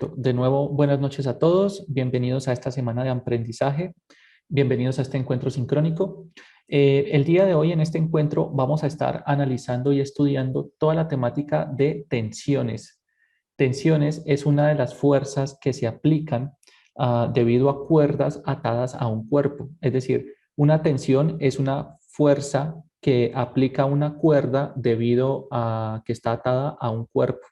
Perfecto. De nuevo, buenas noches a todos. Bienvenidos a esta semana de aprendizaje. Bienvenidos a este encuentro sincrónico. El día de hoy en este encuentro vamos a estar analizando y estudiando toda la temática de tensiones. Tensiones es una de las fuerzas que se aplican debido a cuerdas atadas a un cuerpo. Es decir, una tensión es una fuerza que aplica una cuerda debido a que está atada a un cuerpo.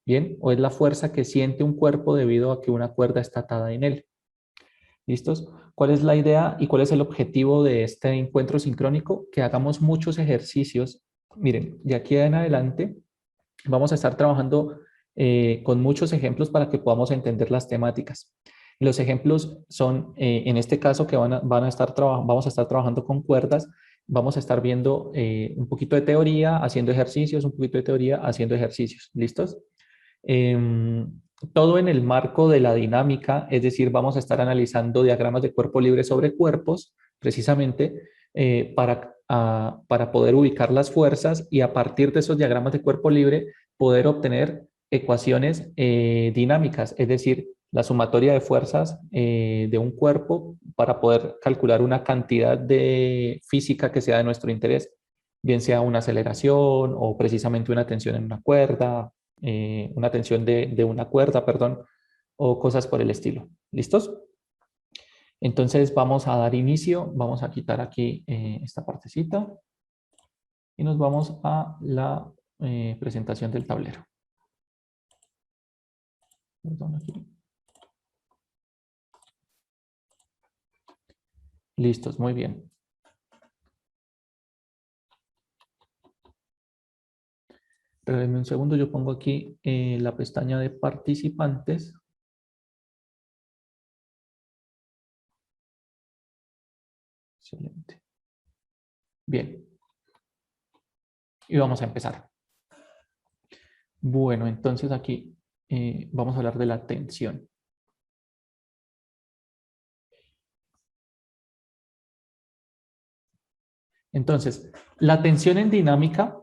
¿Bien? O es la fuerza que siente un cuerpo debido a que una cuerda está atada en él. ¿Listos? ¿Cuál es la idea y cuál es el objetivo de este encuentro sincrónico? Que hagamos muchos ejercicios. Miren, de aquí en adelante vamos a estar trabajando con muchos ejemplos para que podamos entender las temáticas. Los ejemplos son, en este caso, que vamos a estar trabajando con cuerdas. Vamos a estar viendo un poquito de teoría, haciendo ejercicios, un poquito de teoría, haciendo ejercicios. ¿Listos? Todo en el marco de la dinámica, es decir, vamos a estar analizando diagramas de cuerpo libre sobre cuerpos, precisamente para poder ubicar las fuerzas y a partir de esos diagramas de cuerpo libre poder obtener ecuaciones dinámicas, es decir, la sumatoria de fuerzas de un cuerpo para poder calcular una cantidad de física que sea de nuestro interés, bien sea una aceleración o precisamente una tensión en una cuerda, una tensión de una cuerda, perdón, o cosas por el estilo. ¿Listos? Entonces vamos a dar inicio, vamos a quitar aquí esta partecita y nos vamos a la presentación del tablero. Perdón, aquí. Listos, muy bien. Regálame un segundo, yo pongo aquí la pestaña de participantes. Excelente. Bien. Y vamos a empezar. Bueno, entonces aquí vamos a hablar de la tensión. Entonces, la tensión en dinámica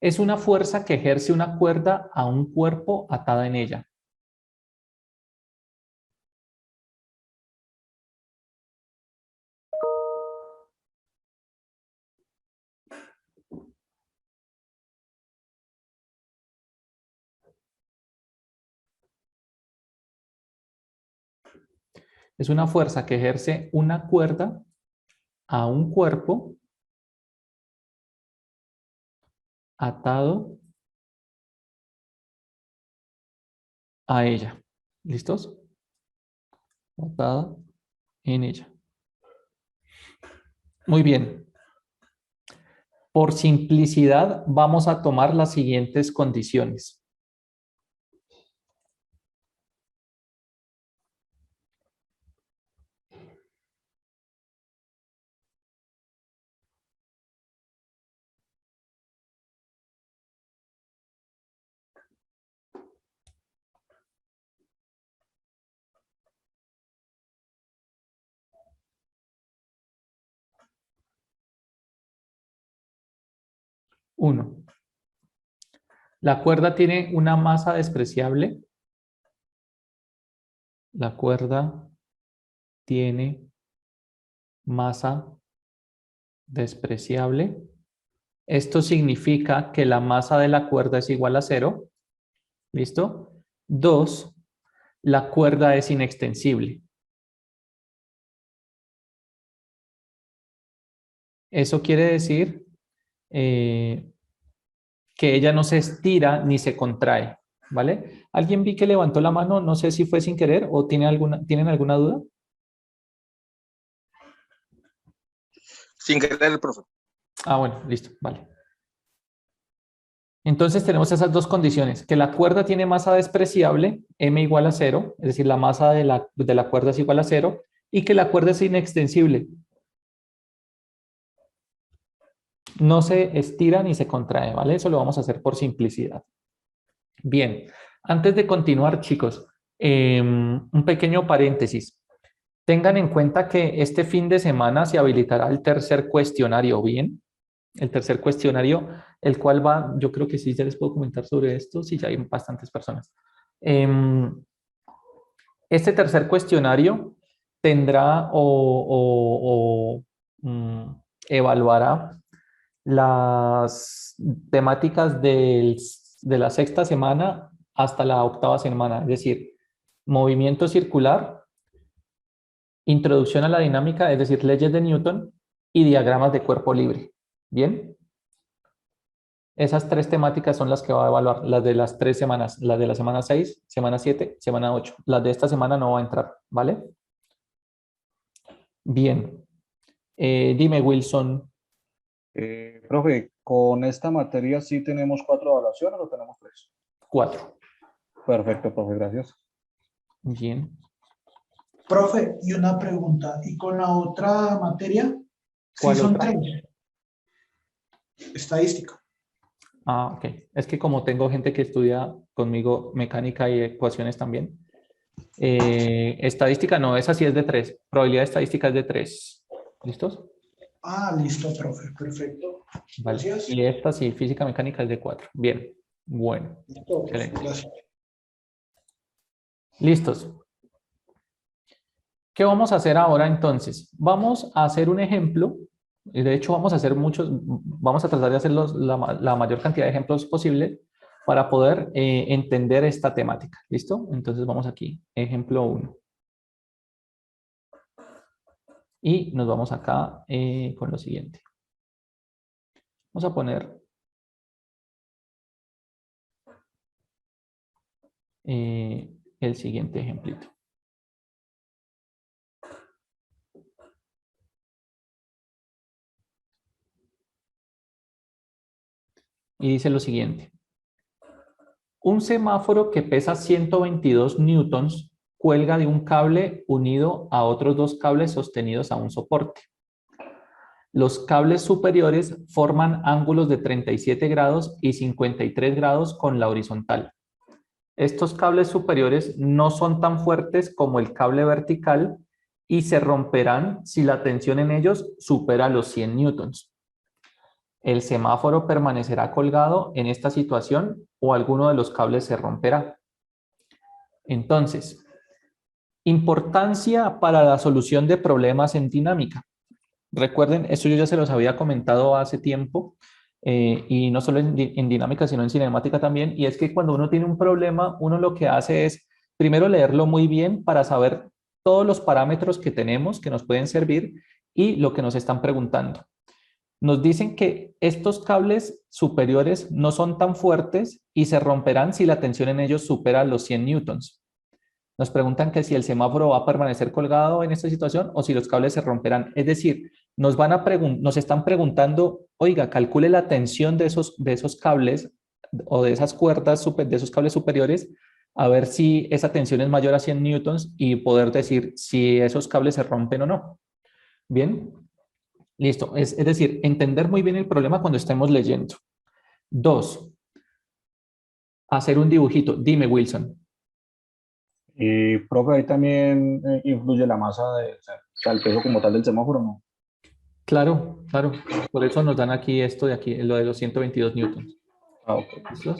es una fuerza que ejerce una cuerda a un cuerpo atada en ella. Es una fuerza que ejerce una cuerda a un cuerpo atado a ella. ¿Listos? Atada en ella. Muy bien. Por simplicidad vamos a tomar las siguientes condiciones. Uno, la cuerda tiene una masa despreciable. La cuerda tiene masa despreciable. Esto significa que la masa de la cuerda es igual a 0. ¿Listo? 2, la cuerda es inextensible. Eso quiere decir que ella no se estira ni se contrae, ¿vale? ¿Alguien vi que levantó la mano? No sé si fue sin querer o ¿tienen alguna duda? Sin querer, profe. Ah, bueno, listo, vale. Entonces tenemos esas dos condiciones, que la cuerda tiene masa despreciable, m igual a 0, es decir, la masa de la cuerda es igual a 0, y que la cuerda es inextensible. No se estira ni se contrae, ¿vale? Eso lo vamos a hacer por simplicidad. Bien, antes de continuar, chicos, un pequeño paréntesis. Tengan en cuenta que este fin de semana se habilitará el tercer cuestionario, ¿bien? El tercer cuestionario, el cual va, yo creo que sí, ya les puedo comentar sobre esto, sí, ya hay bastantes personas. Este tercer cuestionario tendrá evaluará las temáticas de la sexta semana hasta la octava semana, es decir, movimiento circular, introducción a la dinámica, es decir, leyes de Newton y diagramas de cuerpo libre. ¿Bien? Esas tres temáticas son las que va a evaluar, las de las 3 semanas, las de la semana 6, semana 7, semana 8. Las de esta semana no va a entrar, ¿vale? Bien. Dime, Wilson. Profe, con esta materia sí tenemos 4 evaluaciones o tenemos 3. 4. Perfecto, profe, gracias. Bien. Profe, y una pregunta, ¿y con la otra materia? Sí, ¿Cuál son otra? 3. Estadística. Ah, ok. Es que como tengo gente que estudia conmigo mecánica y ecuaciones también. Estadística no, esa sí es de 3. Probabilidad estadística es de 3. ¿Listos? Ah, listo, profe, perfecto. Vale. Gracias. Y esta sí, física mecánica es de 4. Bien. Bueno. Listo, profe, Excelente. gracias. Listos. ¿Qué vamos a hacer ahora entonces? Vamos a hacer un ejemplo, y de hecho vamos a hacer muchos, vamos a tratar de hacer la mayor cantidad de ejemplos posible para poder entender esta temática. ¿Listo? Entonces vamos aquí, ejemplo 1. Y nos vamos acá con lo siguiente. Vamos a poner el siguiente ejemplito. Y dice lo siguiente. Un semáforo que pesa 122 newtons cuelga de un cable unido a otros 2 cables sostenidos a un soporte. Los cables superiores forman ángulos de 37 grados y 53 grados con la horizontal. Estos cables superiores no son tan fuertes como el cable vertical y se romperán si la tensión en ellos supera los 100 newtons. El semáforo permanecerá colgado en esta situación o alguno de los cables se romperá. Entonces, importancia para la solución de problemas en dinámica. Recuerden, esto yo ya se los había comentado hace tiempo, y no solo en dinámica, sino en cinemática también, y es que cuando uno tiene un problema, uno lo que hace es primero leerlo muy bien para saber todos los parámetros que tenemos que nos pueden servir y lo que nos están preguntando. Nos dicen que estos cables superiores no son tan fuertes y se romperán si la tensión en ellos supera los 100 newtons. Nos preguntan que si el semáforo va a permanecer colgado en esta situación o si los cables se romperán. Es decir, nos están preguntando, oiga, calcule la tensión de esos cables o de esas cuerdas, de esos cables superiores, a ver si esa tensión es mayor a 100 newtons y poder decir si esos cables se rompen o no. Bien, listo. Es decir, entender muy bien el problema cuando estemos leyendo. 2, hacer un dibujito. Dime, Wilson. Profe, ahí también influye la masa, o sea, el peso como tal del semáforo, ¿no? Claro, claro. Por eso nos dan aquí esto de aquí, lo de los 122 newtons. Ah, ok. ¿Listos?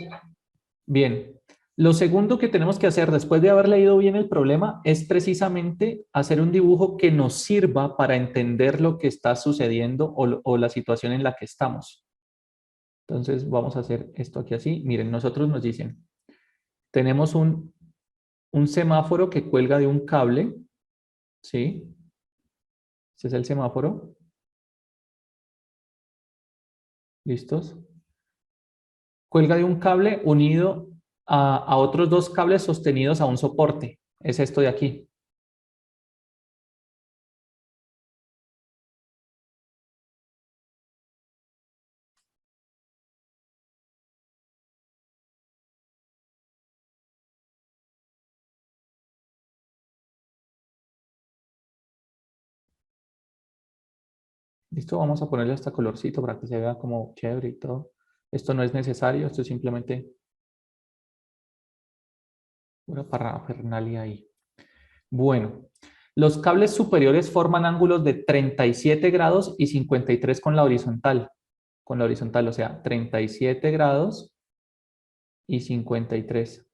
Bien. Lo segundo que tenemos que hacer después de haber leído bien el problema es precisamente hacer un dibujo que nos sirva para entender lo que está sucediendo o la situación en la que estamos. Entonces vamos a hacer esto aquí así. Miren, nosotros nos dicen, tenemos un semáforo que cuelga de un cable, ¿sí? Ese es el semáforo. ¿Listos? Cuelga de un cable unido a otros 2 cables sostenidos a un soporte. Es esto de aquí. Listo, vamos a ponerle hasta colorcito para que se vea como chévere y todo. Esto no es necesario, esto es simplemente una parafernalia ahí. Bueno, Los cables superiores forman ángulos de 37 grados y 53 con la horizontal. Con la horizontal, o sea, 37 grados y 53.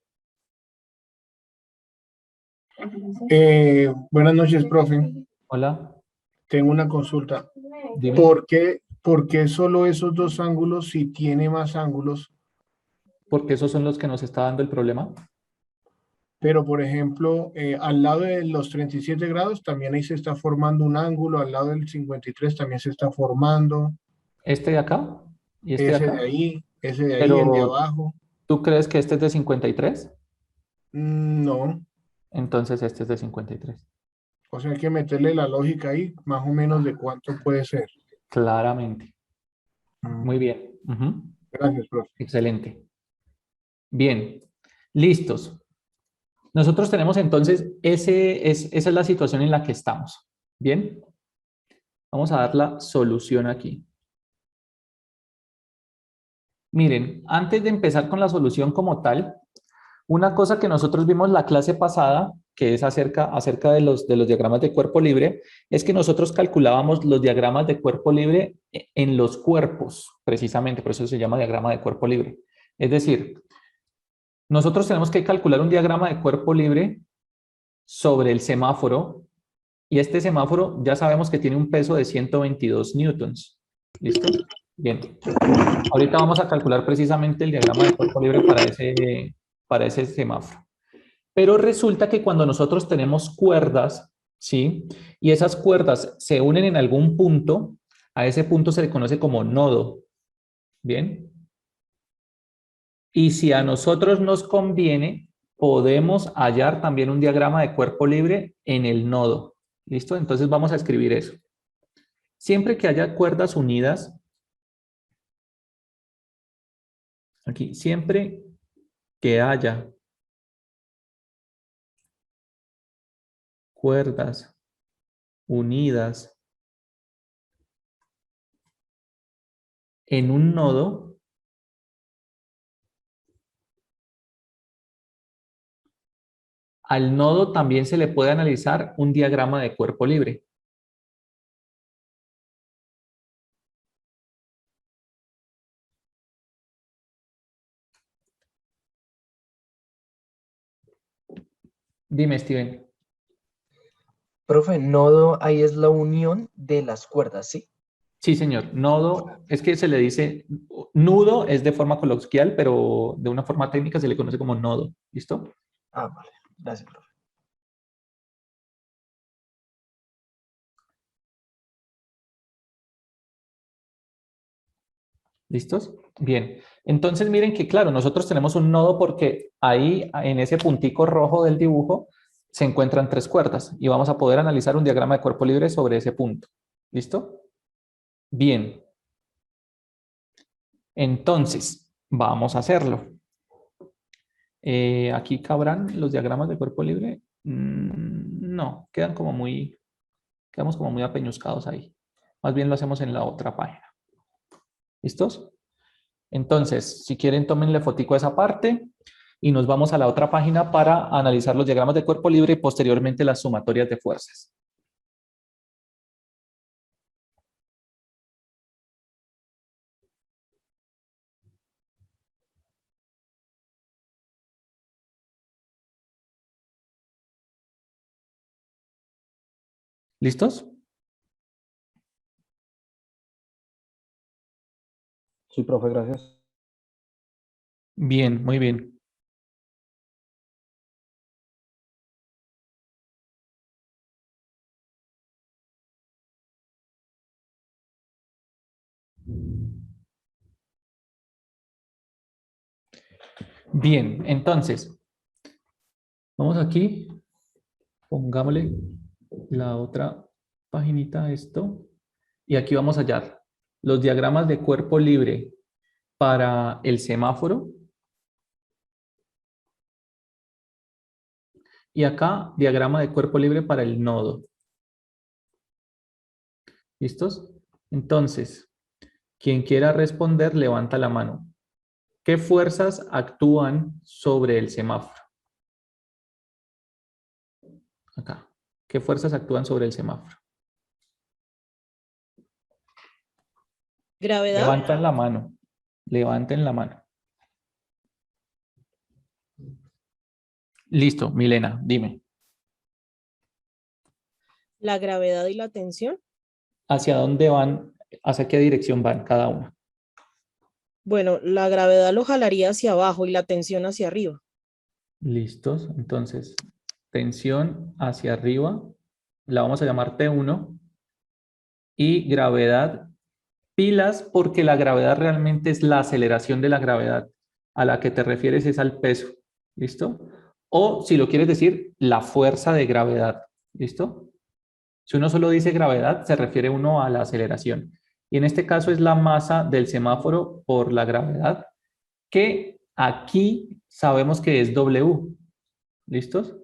Buenas noches, profe. Hola, Tengo una consulta. dime. ¿Por qué solo esos dos ángulos si tiene más ángulos? Porque esos son los que nos está dando el problema. Pero, por ejemplo, al lado de los 37 grados también ahí se está formando un ángulo, al lado del 53 también se está formando, Este de acá y este de acá. ese de ahí, el de Pero, abajo. ¿tú crees que este es de 53? No, Entonces este es de 53. o sea, hay que meterle la lógica ahí, más o menos de cuánto puede ser. Claramente. Muy bien. Gracias, profe. Excelente. Bien. Listos. Nosotros tenemos entonces, esa es la situación en la que estamos. Bien. Vamos a dar la solución aquí. Miren, antes de empezar con la solución como tal, una cosa que nosotros vimos la clase pasada, que es acerca de los diagramas de cuerpo libre, es que nosotros calculábamos los diagramas de cuerpo libre en los cuerpos, precisamente, por eso se llama diagrama de cuerpo libre. Es decir, nosotros tenemos que calcular un diagrama de cuerpo libre sobre el semáforo, y este semáforo ya sabemos que tiene un peso de 122 newtons. ¿Listo? Bien. Ahorita vamos a calcular precisamente el diagrama de cuerpo libre para ese semáforo. Pero resulta que cuando nosotros tenemos cuerdas, ¿sí? Y esas cuerdas se unen en algún punto, a ese punto se le conoce como nodo. ¿Bien? Y si a nosotros nos conviene, podemos hallar también un diagrama de cuerpo libre en el nodo. ¿Listo? Entonces vamos a escribir eso. Siempre que haya cuerdas unidas, aquí, siempre que haya cuerdas unidas en un nodo, al nodo también se le puede analizar un diagrama de cuerpo libre. Dime, Steven. Profe, nodo ahí es la unión de las cuerdas, ¿sí? Sí, señor. Nodo, es que se le dice, nudo es de forma coloquial, pero de una forma técnica se le conoce como nodo. ¿Listo? Ah, vale. Gracias, profe. ¿Listos? Bien. Entonces miren que, claro, nosotros tenemos un nodo porque ahí, en ese puntico rojo del dibujo, se encuentran tres cuerdas y vamos a poder analizar un diagrama de cuerpo libre sobre ese punto. ¿Listo? Bien. Entonces, vamos a hacerlo. ¿Aquí cabrán los diagramas de cuerpo libre? No, quedamos como muy apeñuscados ahí. Más bien lo hacemos en la otra página. ¿Listos? Entonces, si quieren, tómenle fotico a esa parte y nos vamos a la otra página para analizar los diagramas de cuerpo libre y posteriormente las sumatorias de fuerzas. ¿Listos? Sí, profe, gracias. Bien, muy bien. Bien, entonces, vamos aquí, pongámosle la otra paginita a esto, y aquí vamos a hallar los diagramas de cuerpo libre para el semáforo, y acá diagrama de cuerpo libre para el nodo. ¿Listos? Entonces, quien quiera responder, levanta la mano. ¿Qué fuerzas actúan sobre el semáforo? Acá. ¿Qué fuerzas actúan sobre el semáforo? Gravedad. Levantan la mano. Levanten la mano. Listo, Milena, dime. La gravedad y la tensión. ¿Hacia dónde van? ¿Hacia qué dirección van cada una? Bueno, la gravedad lo jalaría hacia abajo y la tensión hacia arriba. Listos. Entonces, tensión hacia arriba. La vamos a llamar T1. Y gravedad, pilas, porque la gravedad realmente es la aceleración de la gravedad. A la que te refieres es al peso. ¿Listo? O si lo quieres decir, la fuerza de gravedad. ¿Listo? Si uno solo dice gravedad, se refiere uno a la aceleración. Y en este caso es la masa del semáforo por la gravedad, que aquí sabemos que es W. ¿Listos?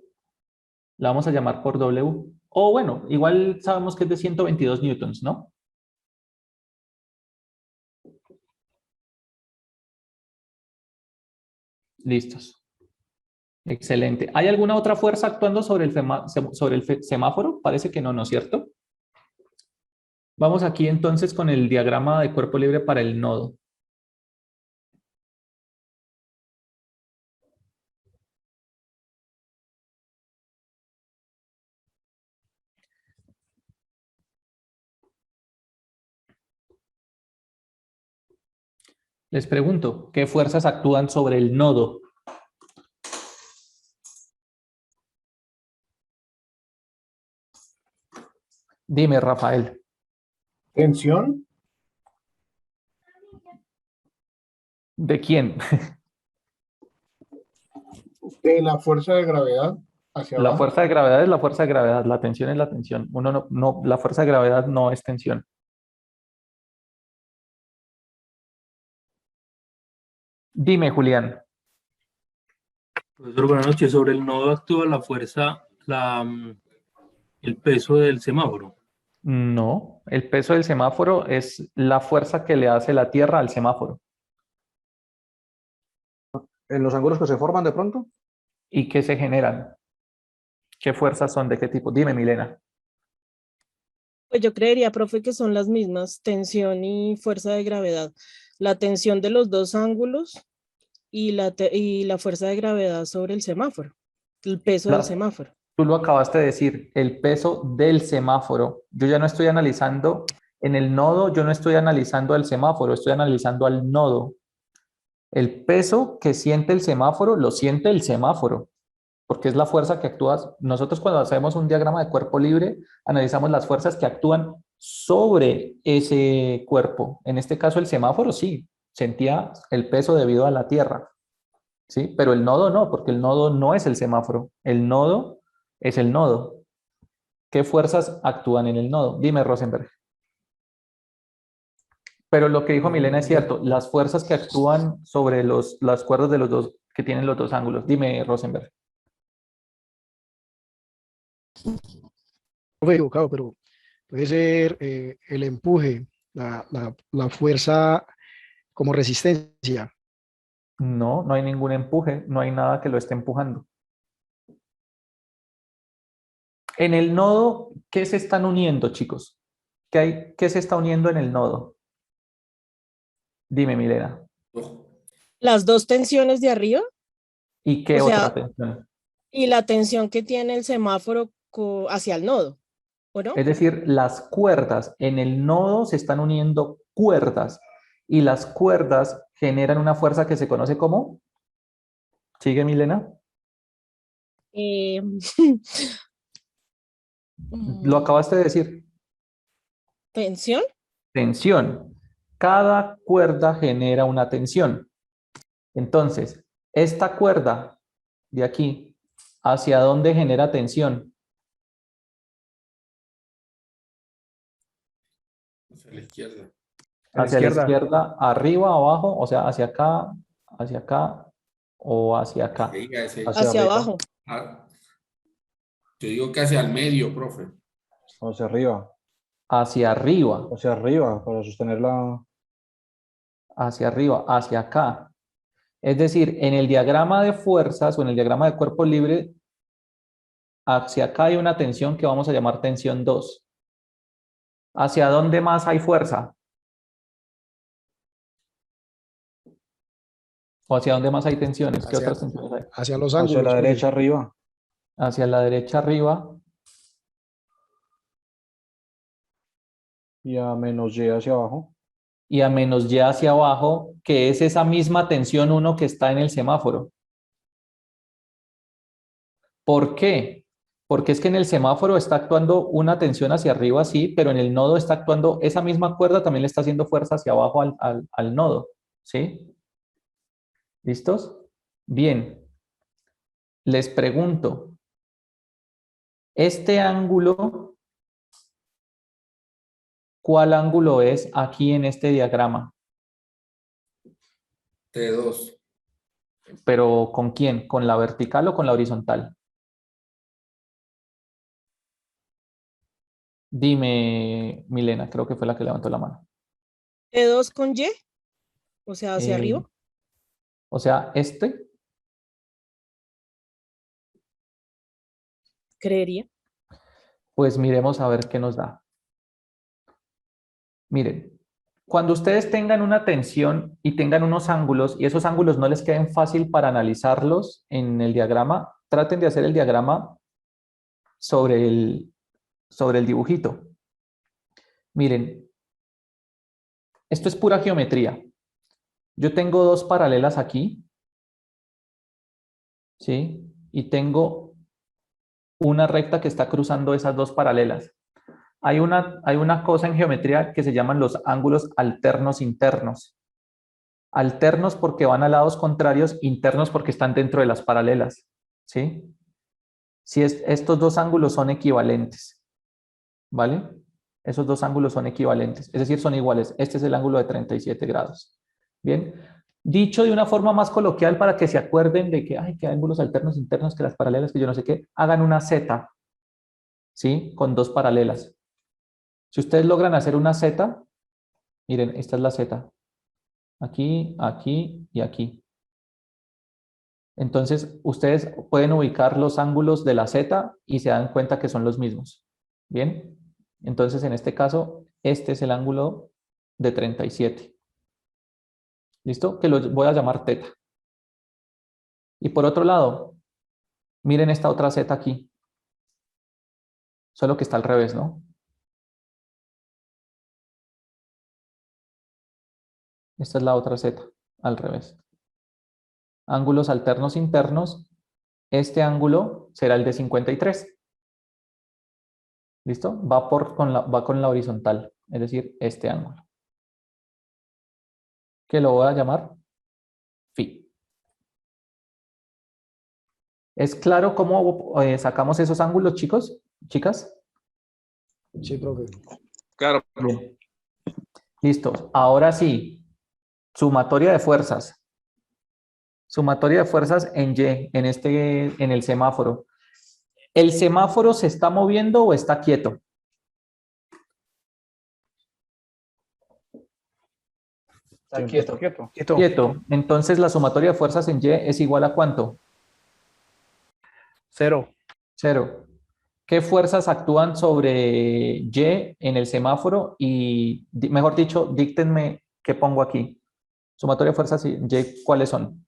La vamos a llamar por W. O bueno, igual sabemos que es de 122 newtons, ¿no? Listos. Excelente. ¿Hay alguna otra fuerza actuando sobre el semáforo? Parece que no, ¿no es cierto? Vamos aquí entonces con el diagrama de cuerpo libre para el nodo. Les pregunto, ¿qué fuerzas actúan sobre el nodo? Dime, Rafael. Tensión. ¿De quién? De la fuerza de gravedad hacia La abajo. fuerza de gravedad es la fuerza de gravedad, la tensión es la tensión. La fuerza de gravedad no es tensión. Dime, Julián. Profesor, buenas noches. Sobre el nodo actúa la fuerza, el peso del semáforo. No, el peso del semáforo es la fuerza que le hace la Tierra al semáforo. ¿En los ángulos que se forman de pronto? ¿Y qué se generan? ¿Qué fuerzas son? ¿De qué tipo? Dime, Milena. Pues yo creería, profe, que son las mismas, tensión y fuerza de gravedad. La tensión de los dos ángulos y la fuerza de gravedad sobre el semáforo, el peso del semáforo. Tú lo acabaste de decir, el peso del semáforo. Yo ya no estoy analizando en el nodo, yo no estoy analizando al semáforo, estoy analizando al nodo. El peso que siente el semáforo, lo siente el semáforo, porque es la fuerza que actúa. Nosotros cuando hacemos un diagrama de cuerpo libre, analizamos las fuerzas que actúan sobre ese cuerpo. En este caso el semáforo sí, sentía el peso debido a la Tierra, ¿sí? Pero el nodo no, porque el nodo no es el semáforo. El nodo es el nodo. ¿Qué fuerzas actúan en el nodo? Dime, Rosenberg. Pero lo que dijo Milena es cierto, las fuerzas que actúan sobre las cuerdas de los dos, que tienen los dos ángulos. Dime, Rosenberg. Fue equivocado, pero puede ser el empuje, la fuerza como resistencia. No, no hay ningún empuje, no hay nada que lo esté empujando. En el nodo, ¿qué se están uniendo, chicos? ¿Qué se está uniendo en el nodo? Dime, Milena. Las dos tensiones de arriba. ¿Y qué O sea, otra tensión? y la tensión que tiene el semáforo hacia el nodo, ¿o no? Es decir, las cuerdas en el nodo se están uniendo cuerdas y las cuerdas generan una fuerza que se conoce como... ¿Sigue, Milena? Lo acabaste de decir. ¿Tensión? Tensión. Cada cuerda genera una tensión. Entonces, esta cuerda de aquí, ¿hacia dónde genera tensión? Hacia la izquierda. Hacia la izquierda, arriba, abajo, o sea, hacia acá o hacia acá. Hacia abajo. Yo digo que hacia el medio, profe. Hacia arriba. Hacia arriba. Hacia arriba, para sostener la... Hacia arriba, hacia acá. Es decir, en el diagrama de fuerzas o en el diagrama de cuerpo libre, Hacia acá hay una tensión que vamos a llamar tensión 2. ¿Hacia dónde más hay fuerza? ¿O hacia dónde más hay tensiones? ¿Qué Hacia- otras tensiones hay? Hacia los Hacia ángulos, la profe. derecha arriba. Hacia la derecha arriba Y a menos Y hacia abajo. y a menos Y hacia abajo, que es esa misma tensión 1 que está en el semáforo. ¿Por qué? Porque es que en el semáforo está actuando una tensión hacia arriba, sí, pero en el nodo está actuando, esa misma cuerda también le está haciendo fuerza hacia abajo al nodo, ¿sí? ¿Listos? Bien. Les pregunto, este ángulo, ¿cuál ángulo es aquí en este diagrama? T2. ¿Pero con quién? ¿Con la vertical o con la horizontal? Dime, Milena, creo que fue la que levantó la mano. T2 con Y, o sea, hacia Eh, arriba. O sea, este, Creería. pues miremos a ver qué nos da. Miren, cuando ustedes tengan una tensión y tengan unos ángulos y esos ángulos no les queden fácil para analizarlos en el diagrama, traten de hacer el diagrama sobre el dibujito. Miren, esto es pura geometría. Yo tengo dos paralelas aquí, ¿sí? Y tengo una recta que está cruzando esas dos paralelas. Hay una cosa en geometría que se llaman los ángulos alternos internos. Alternos porque van a lados contrarios, internos porque están dentro de las paralelas, ¿sí? Si estos dos ángulos son equivalentes, ¿vale? Esos dos ángulos son equivalentes, es decir, son iguales. Este es el ángulo de 37 grados. Bien, dicho de una forma más coloquial para que se acuerden de que hay ángulos alternos internos, que las paralelas, que yo no sé qué, hagan una Z, ¿sí? Con dos paralelas. Si ustedes logran hacer una Z, miren, esta es la Z. Aquí, aquí y aquí. Entonces, ustedes pueden ubicar los ángulos de la Z y se dan cuenta que son los mismos. ¿Bien? Entonces, en este caso, este es el ángulo de 37. ¿Listo? Que lo voy a llamar teta. Y por otro lado, miren esta otra Z aquí. Solo que está al revés, ¿no? Esta es la otra Z, al revés. Ángulos alternos internos. Este ángulo será el de 53. ¿Listo? Va con la horizontal, es decir, este ángulo. Que lo voy a llamar phi. ¿Es claro cómo sacamos esos ángulos, chicos? ¿Chicas? Sí, profe. Claro. Bien. Listo. Ahora sí, sumatoria de fuerzas. Sumatoria de fuerzas en Y, en el semáforo. ¿El semáforo se está moviendo o está quieto? Está Siempre está quieto. quieto. Quieto. Entonces la sumatoria de fuerzas en Y es igual a ¿cuánto? 0. 0. ¿Qué fuerzas actúan sobre Y en el semáforo? Y, mejor dicho, díctenme qué pongo aquí. Sumatoria de fuerzas y Y, ¿cuáles son?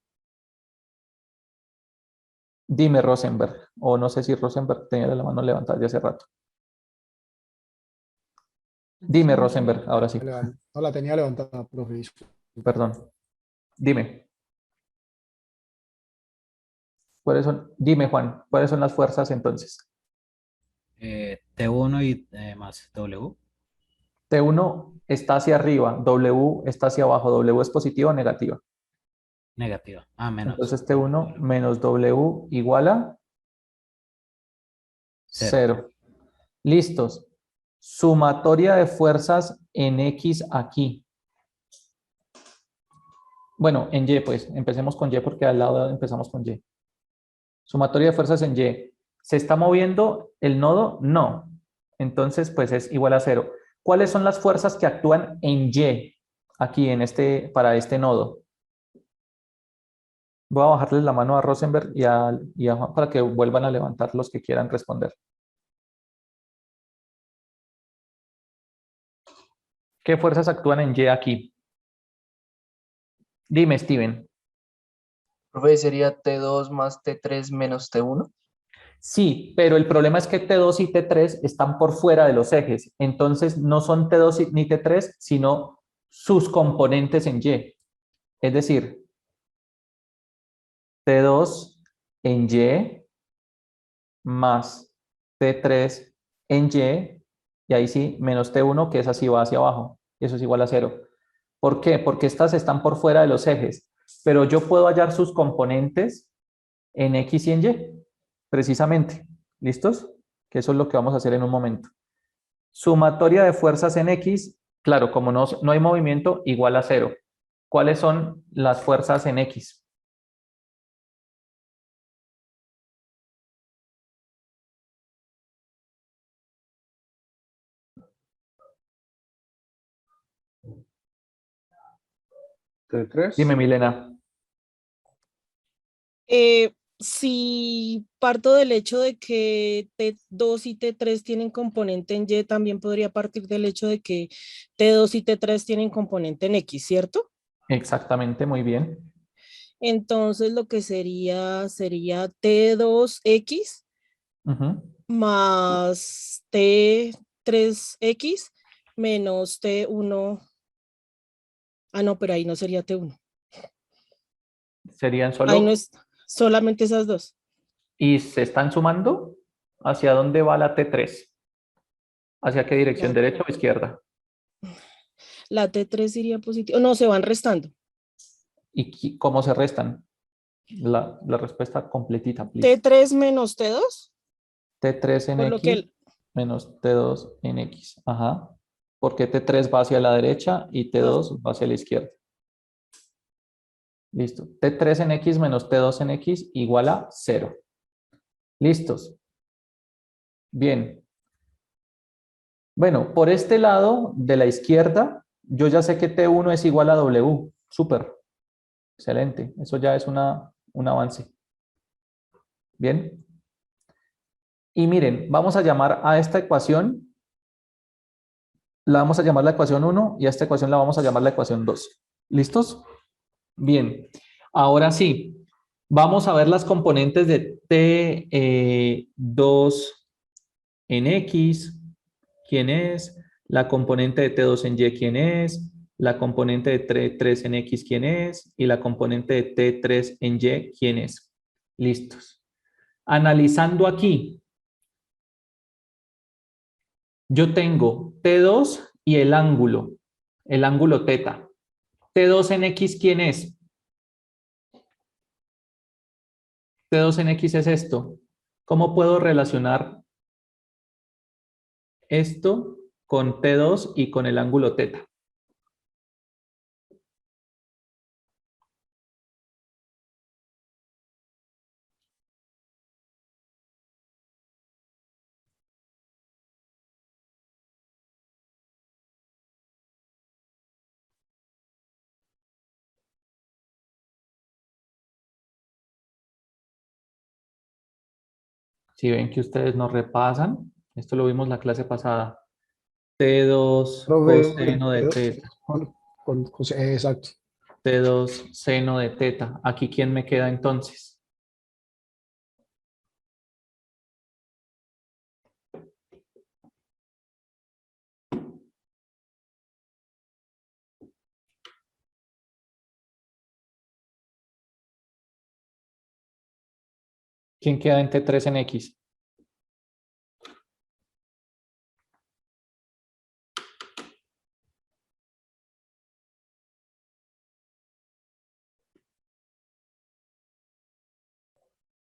Dime, Rosenberg. O no sé si Rosenberg tenía la mano levantada de hace rato. Dime, Rosenberg, ahora sí. No la tenía levantada, profe. Perdón. Dime. ¿Cuáles son? Dime, Juan, ¿cuáles son las fuerzas entonces? T1 y más W. T1 está hacia arriba, W está hacia abajo. ¿W es positiva o negativa? Negativa. Ah, menos. Entonces T1 menos W igual a 0. Listos. Sumatoria de fuerzas en X aquí. Bueno, en Y, pues. Empecemos con Y porque al lado empezamos con Y. Sumatoria de fuerzas en Y. ¿Se está moviendo el nodo? No. Entonces, pues es igual a 0. ¿Cuáles son las fuerzas que actúan en Y aquí para este nodo? Voy a bajarles la mano a Rosenberg y a Juan para que vuelvan a levantar los que quieran responder. ¿Qué fuerzas actúan en Y aquí? Dime, Steven. Profe, ¿sería T2 más T3 menos T1? Sí, pero el problema es que T2 y T3 están por fuera de los ejes. Entonces no son T2 ni T3, sino sus componentes en Y. Es decir, T2 en Y más T3 en y ahí sí, menos T1, que esa sí va hacia abajo. Y eso es igual a 0. ¿Por qué? Porque estas están por fuera de los ejes. Pero yo puedo hallar sus componentes en X y en Y, precisamente. ¿Listos? Que eso es lo que vamos a hacer en un momento. Sumatoria de fuerzas en X, claro, como no hay movimiento, igual a 0. ¿Cuáles son las fuerzas en X? T3. Dime, Milena. Si parto del hecho de que T2 y T3 tienen componente en Y, también podría partir del hecho de que T2 y T3 tienen componente en X, ¿cierto? Exactamente, muy bien. Entonces lo que sería T2X Ujú. más T3X menos T1. Ah, no, pero ahí no sería T1. Serían Ahí no solo... es solamente esas dos. ¿Y se están sumando? ¿Hacia dónde va la T3? ¿Hacia qué dirección? La, ¿Derecha o izquierda? la T3 iría positivo. No, se van restando. ¿Y cómo se restan? La respuesta completita, please. T3 menos T2. T3 en Por lo que X menos T2 en X. Ajá. Porque T3 va hacia la derecha y T2 va hacia la izquierda. Listo. T3 en X menos T2 en X igual a 0. ¿Listos? Bien. Bueno, por este lado de la izquierda, yo ya sé que T1 es igual a W. Súper. Excelente. Eso ya es un avance. Bien. Y miren, vamos a llamar a esta ecuación, la vamos a llamar la ecuación 1 y a esta ecuación la vamos a llamar la ecuación 2. ¿Listos? Bien. Ahora sí, vamos a ver las componentes de T2 en X. ¿Quién es? La componente de T2 en Y, ¿quién es? La componente de T3 en X, ¿quién es? Y la componente de T3 en Y, ¿quién es? Listos. Analizando aquí, yo tengo T2 y el ángulo teta. T2 en X, ¿quién es? T2 en X es esto. ¿Cómo puedo relacionar esto con T2 y con el ángulo teta? Si ven que ustedes no repasan, esto lo vimos la clase pasada. T2 Profe, coseno de teta. exacto. T2 seno de teta. ¿Aquí quién me queda entonces? ¿Quién queda en T3 en X?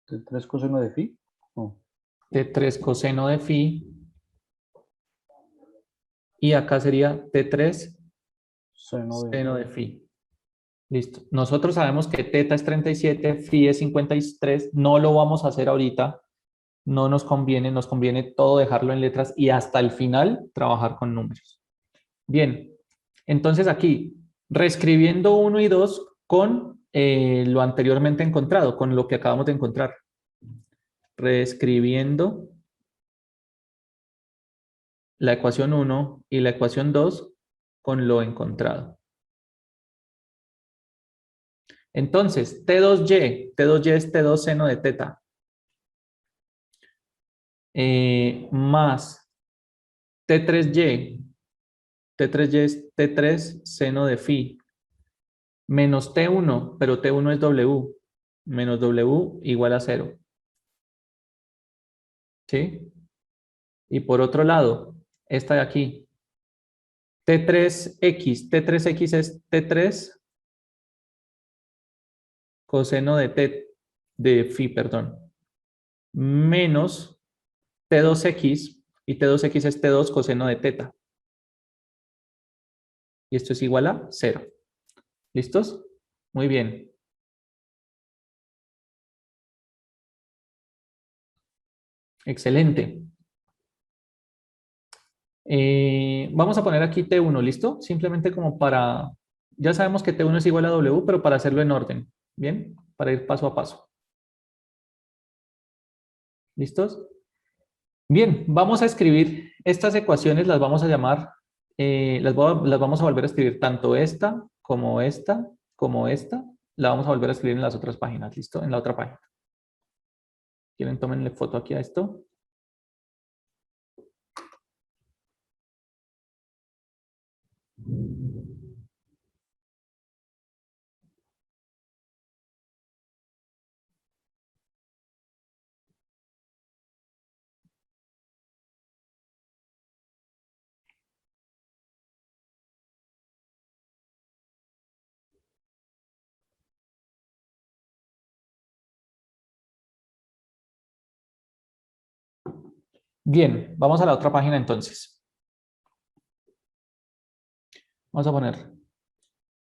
T3 coseno de phi. No. T3 coseno de phi. Y acá sería T3 seno de phi. Listo. Nosotros sabemos que teta es 37, phi es 53. No lo vamos a hacer ahorita. No nos conviene todo dejarlo en letras y hasta el final trabajar con números. Bien, entonces aquí, reescribiendo 1 y 2 con lo anteriormente encontrado, con lo que acabamos de encontrar. Reescribiendo la ecuación 1 y la ecuación 2 con lo encontrado. Entonces, T2y es T2 seno de teta, más T3y es T3 seno de phi, menos T1, pero T1 es W, menos W igual a 0. ¿Sí? Y por otro lado, esta de aquí, T3X es T3 coseno de phi, perdón, menos T2X, y T2X es T2 coseno de teta. Y esto es igual a 0. ¿Listos? Muy bien. Excelente. Vamos a poner aquí T1, ¿listo? Simplemente como para... Ya sabemos que T1 es igual a W, pero para hacerlo en orden. ¿Bien? Para ir paso a paso. ¿Listos? Bien, vamos a escribir estas ecuaciones, las vamos a llamar, las vamos a volver a escribir tanto esta, como esta, como esta. La vamos a volver a escribir en las otras páginas, ¿listo? En la otra página. ¿Quieren tomenle foto aquí a esto? Bien, vamos a la otra página entonces. Vamos a poner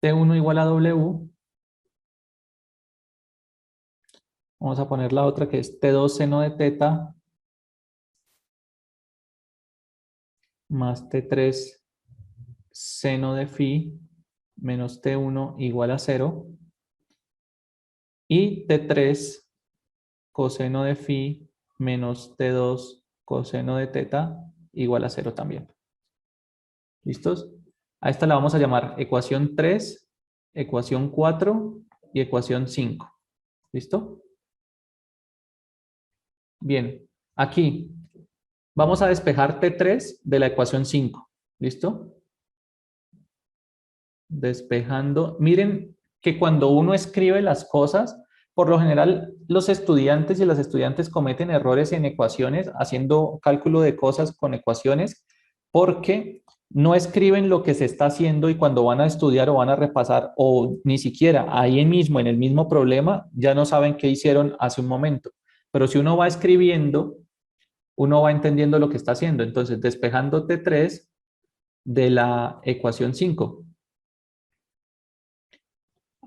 T1 igual a W. Vamos a poner la otra que es T2 seno de teta más T3 seno de phi menos T1 igual a 0. Y T3 coseno de phi menos T2 coseno de teta igual a 0 también. ¿Listos? A esta la vamos a llamar ecuación 3, ecuación 4 y ecuación 5. ¿Listo? Bien, aquí vamos a despejar T3 de la ecuación 5. ¿Listo? Despejando. Miren que cuando uno escribe las cosas, por lo general los estudiantes y las estudiantes cometen errores en ecuaciones, haciendo cálculo de cosas con ecuaciones, porque no escriben lo que se está haciendo y cuando van a estudiar o van a repasar, o ni siquiera ahí mismo, en el mismo problema, ya no saben qué hicieron hace un momento. Pero si uno va escribiendo, uno va entendiendo lo que está haciendo. Entonces, despejando T3 de la ecuación 5.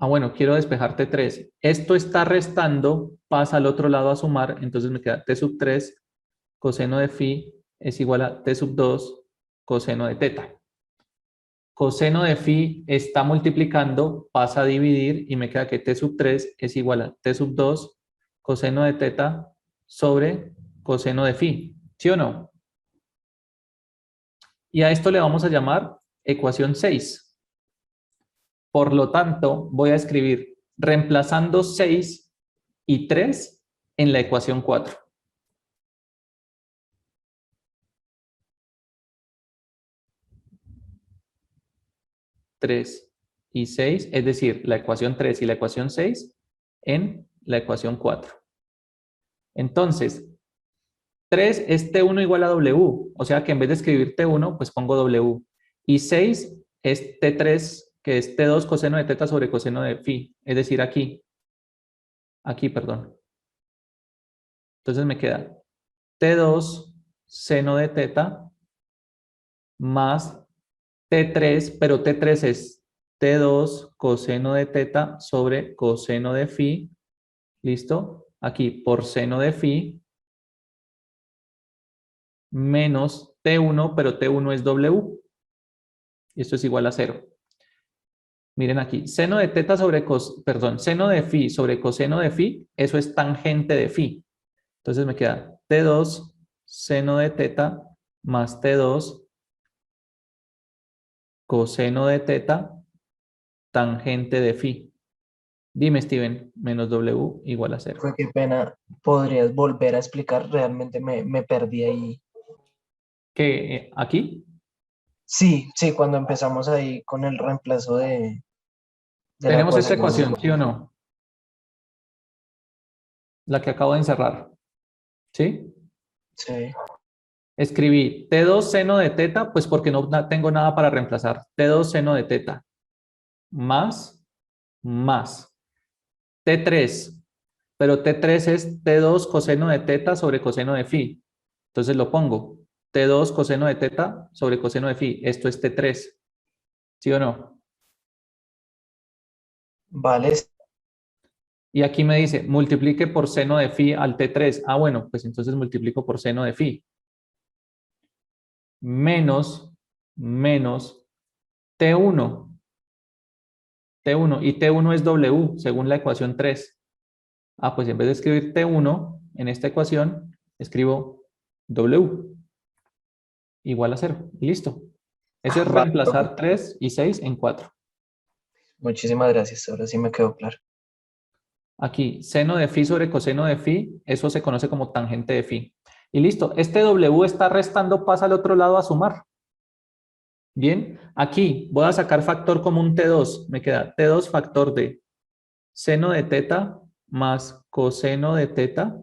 Ah, bueno, quiero despejar T3. Esto está restando, pasa al otro lado a sumar, entonces me queda T sub 3 coseno de phi es igual a T sub 2 coseno de teta. Coseno de phi está multiplicando, pasa a dividir y me queda que T sub 3 es igual a T sub 2 coseno de teta sobre coseno de phi. ¿Sí o no? Y a esto le vamos a llamar ecuación 6. Por lo tanto, voy a escribir reemplazando 6 y 3 en la ecuación 4. Tres y 6, es decir, la ecuación 3 y la ecuación 6 en la ecuación 4. Entonces, 3 es T1 igual a W, o sea que en vez de escribir T1, pues pongo W. Y 6 es T3, que es T2 coseno de teta sobre coseno de phi, es decir, aquí, perdón. Entonces me queda T2 seno de teta más T3, pero T3 es T2 coseno de teta sobre coseno de phi, ¿listo? Aquí por seno de phi menos T1, pero T1 es W. Y esto es igual a 0. Miren aquí, seno de teta sobre seno de phi sobre coseno de phi, eso es tangente de phi. Entonces me queda T2 seno de teta más T2 coseno de teta tangente de phi. Dime, Steven, menos W igual a 0. Qué pena, ¿podrías volver a explicar? Realmente me perdí ahí. ¿Qué? ¿Aquí? Sí, sí, cuando empezamos ahí con el reemplazo de la Tenemos esta ecuación. ecuación, ¿sí o no? La que acabo de encerrar. ¿Sí? Sí. Escribí T2 seno de teta, pues porque no tengo nada para reemplazar. T2 seno de teta más T3. Pero T3 es T2 coseno de teta sobre coseno de phi. Entonces lo pongo. T2 coseno de teta sobre coseno de phi. Esto es T3. ¿Sí o no? Vale. Y aquí me dice, multiplique por seno de phi al T3. Ah, bueno, pues entonces multiplico por seno de phi. Menos T1. T1. Y T1 es W, según la ecuación 3. Ah, pues en vez de escribir T1 en esta ecuación, escribo W igual a 0. Listo. Eso es Vale, reemplazar 3 y 6 en 4. muchísimas gracias. Ahora sí me quedó claro. Aquí, seno de phi sobre coseno de phi, eso se conoce como tangente de phi. Y listo, este W está restando, pasa al otro lado a sumar. Bien, aquí voy a sacar factor común T2. Me queda T2 factor de seno de teta más coseno de teta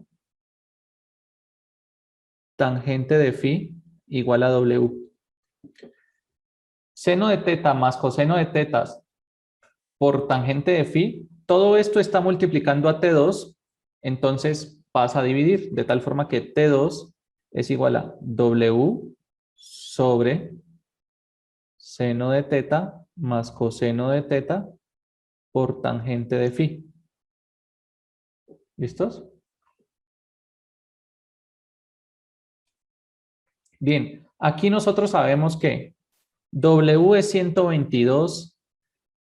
tangente de phi igual a W. Seno de teta más coseno de tetas por tangente de phi, todo esto está multiplicando a T2, entonces pasa a dividir, de tal forma que T2 es igual a W sobre seno de teta más coseno de teta por tangente de phi. ¿Listos? Bien, aquí nosotros sabemos que W es 122,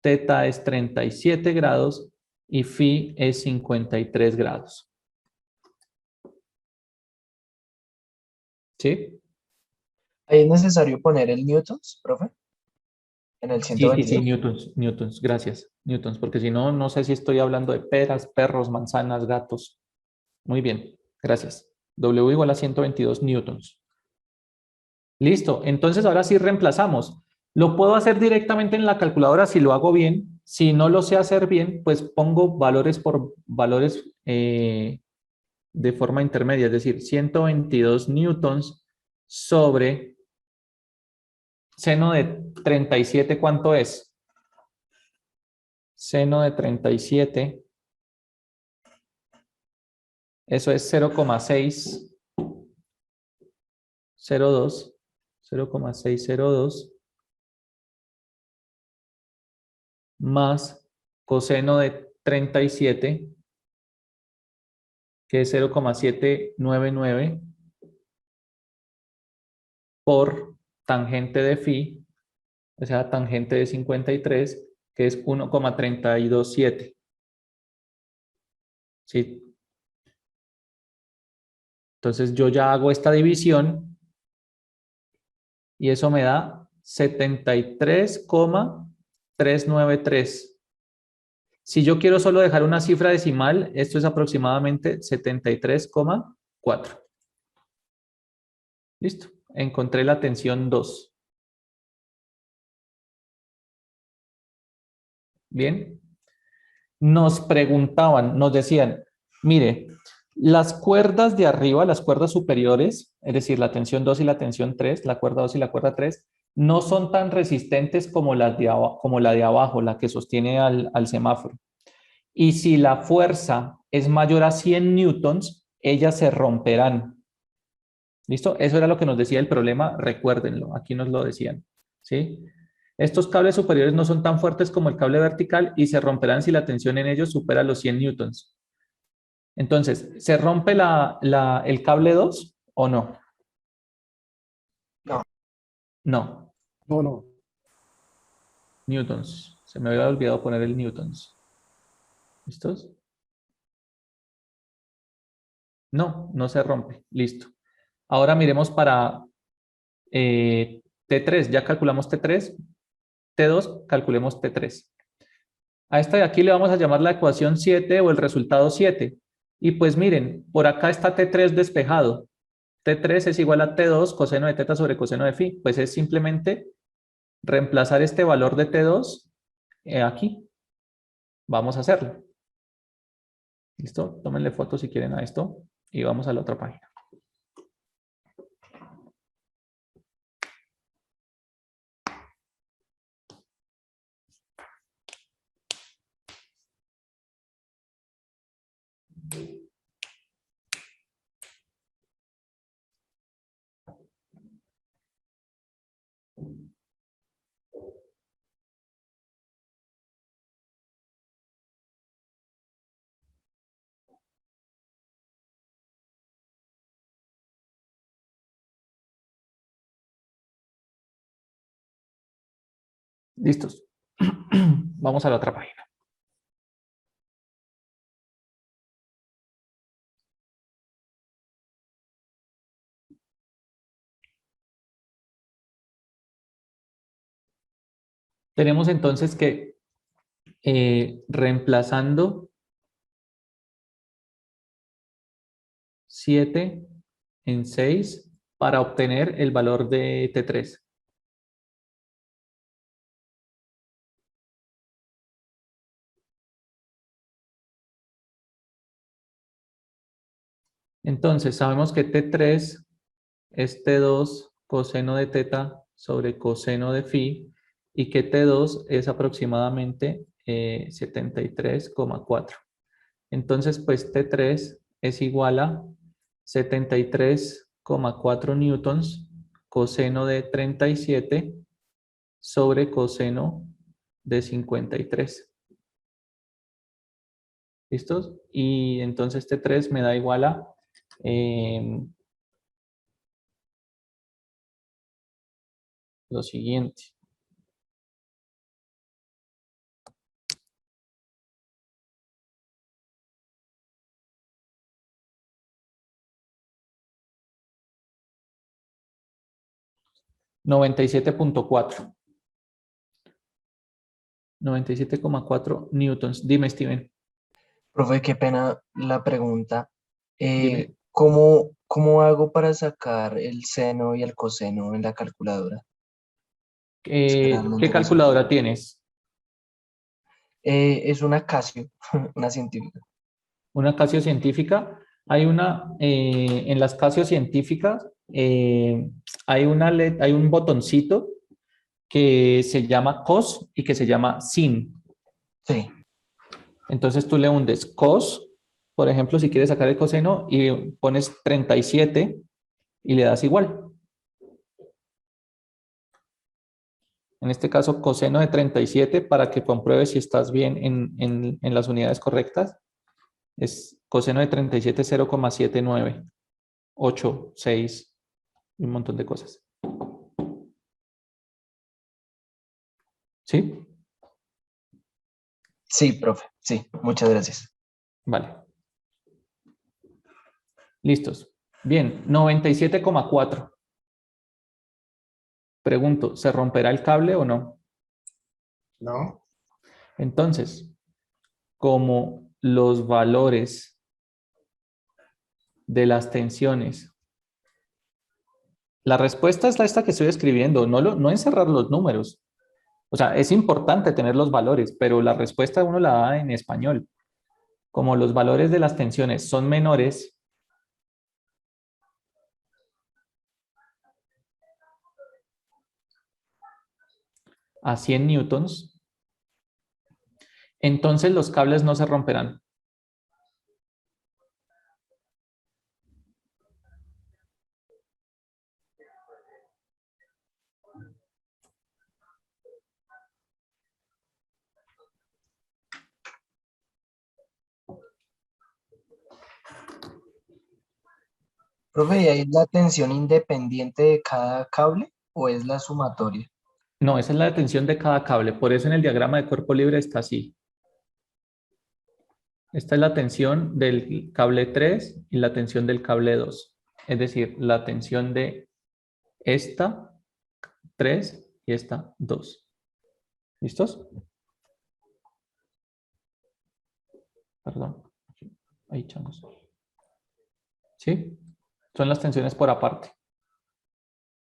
teta es 37 grados y phi es 53 grados. ¿Sí? ¿Ahí es necesario poner el newtons, profe? En el Sí, 122. newtons, gracias. Newtons, porque si no, no sé si estoy hablando de peras, perros, manzanas, gatos. Muy bien, gracias. W igual a 122 newtons. Listo, entonces ahora sí reemplazamos. Lo puedo hacer directamente en la calculadora si lo hago bien. Si no lo sé hacer bien, pues pongo valores por valores de forma intermedia, es decir, 122 newtons sobre seno de 37, ¿cuánto es? Seno de 37, eso es 0,602 más coseno de 37, que es 0,799 por tangente de phi, o sea, tangente de 53, que es 1,327. ¿Sí? Entonces yo ya hago esta división y eso me da 73,393. Si yo quiero solo dejar una cifra decimal, esto es aproximadamente 73,4. Listo. Encontré la tensión 2. Bien. Nos preguntaban, nos decían, mire, las cuerdas de arriba, las cuerdas superiores, es decir, la tensión 2 y la tensión 3, la cuerda 2 y la cuerda 3, no son tan resistentes como la de abajo, la que sostiene al semáforo. Y si la fuerza es mayor a 100 newtons, ellas se romperán. ¿Listo? Eso era lo que nos decía el problema, recuérdenlo, aquí nos lo decían. ¿Sí? Estos cables superiores no son tan fuertes como el cable vertical y se romperán si la tensión en ellos supera los 100 newtons. Entonces, ¿se rompe el cable 2 o no? No. No. No, no. Newtons. Se me había olvidado poner el newtons. ¿Listos? No, no se rompe. Listo. Ahora miremos para T3. Ya calculamos T3. T2, calculemos T3. A esta de aquí le vamos a llamar la ecuación 7 o el resultado 7. Y pues miren, por acá está T3 despejado. T3 es igual a T2 coseno de teta sobre coseno de phi. Pues es simplemente reemplazar este valor de T2 aquí. Vamos a hacerlo. ¿Listo? Tómenle foto si quieren a esto y vamos a la otra página. ¿Listos? Vamos a la otra página. Tenemos entonces que reemplazando 7 en 6 para obtener el valor de T3. Entonces sabemos que T3 es T2 coseno de teta sobre coseno de phi y que T2 es aproximadamente 73,4. Entonces, pues T3 es igual a 73,4 newtons coseno de 37 sobre coseno de 53. ¿Listos? Y entonces T3 me da igual a lo siguiente. $97.4. 97,4 newtons. Dime, Steven. Profe, qué pena la pregunta. Dime. ¿Cómo hago para sacar el seno y el coseno en la calculadora? ¿Qué Realmente no sé. calculadora tienes? Es una Casio, una científica. Una Casio científica. Hay una, en las Casio científicas, hay un botoncito que se llama cos y que se llama sin. Sí. Entonces tú le hundes cos, por ejemplo, si quieres sacar el coseno y pones 37 y le das igual. En este caso, coseno de 37 para que compruebes si estás bien en las unidades correctas. Es coseno de 37, 0,79, 8, 6, un montón de cosas. ¿Sí? Sí, profe. Sí, muchas gracias. Vale. Listos. Bien, 97,4. Pregunto, ¿se romperá el cable o no? No. Entonces, como los valores de las tensiones, la respuesta es esta que estoy escribiendo, no encerrar los números. O sea, es importante tener los valores, pero la respuesta uno la da en español. Como los valores de las tensiones son menores a 100 newtons, entonces los cables no se romperán. Profe, ¿y ahí es la tensión independiente de cada cable o es la sumatoria? No, esa es la tensión de cada cable. Por eso en el diagrama de cuerpo libre está así. Esta es la tensión del cable 3 y la tensión del cable 2. Es decir, la tensión de esta 3 y esta 2. ¿Listos? Perdón. Ahí, changos. ¿Sí? Son las tensiones por aparte.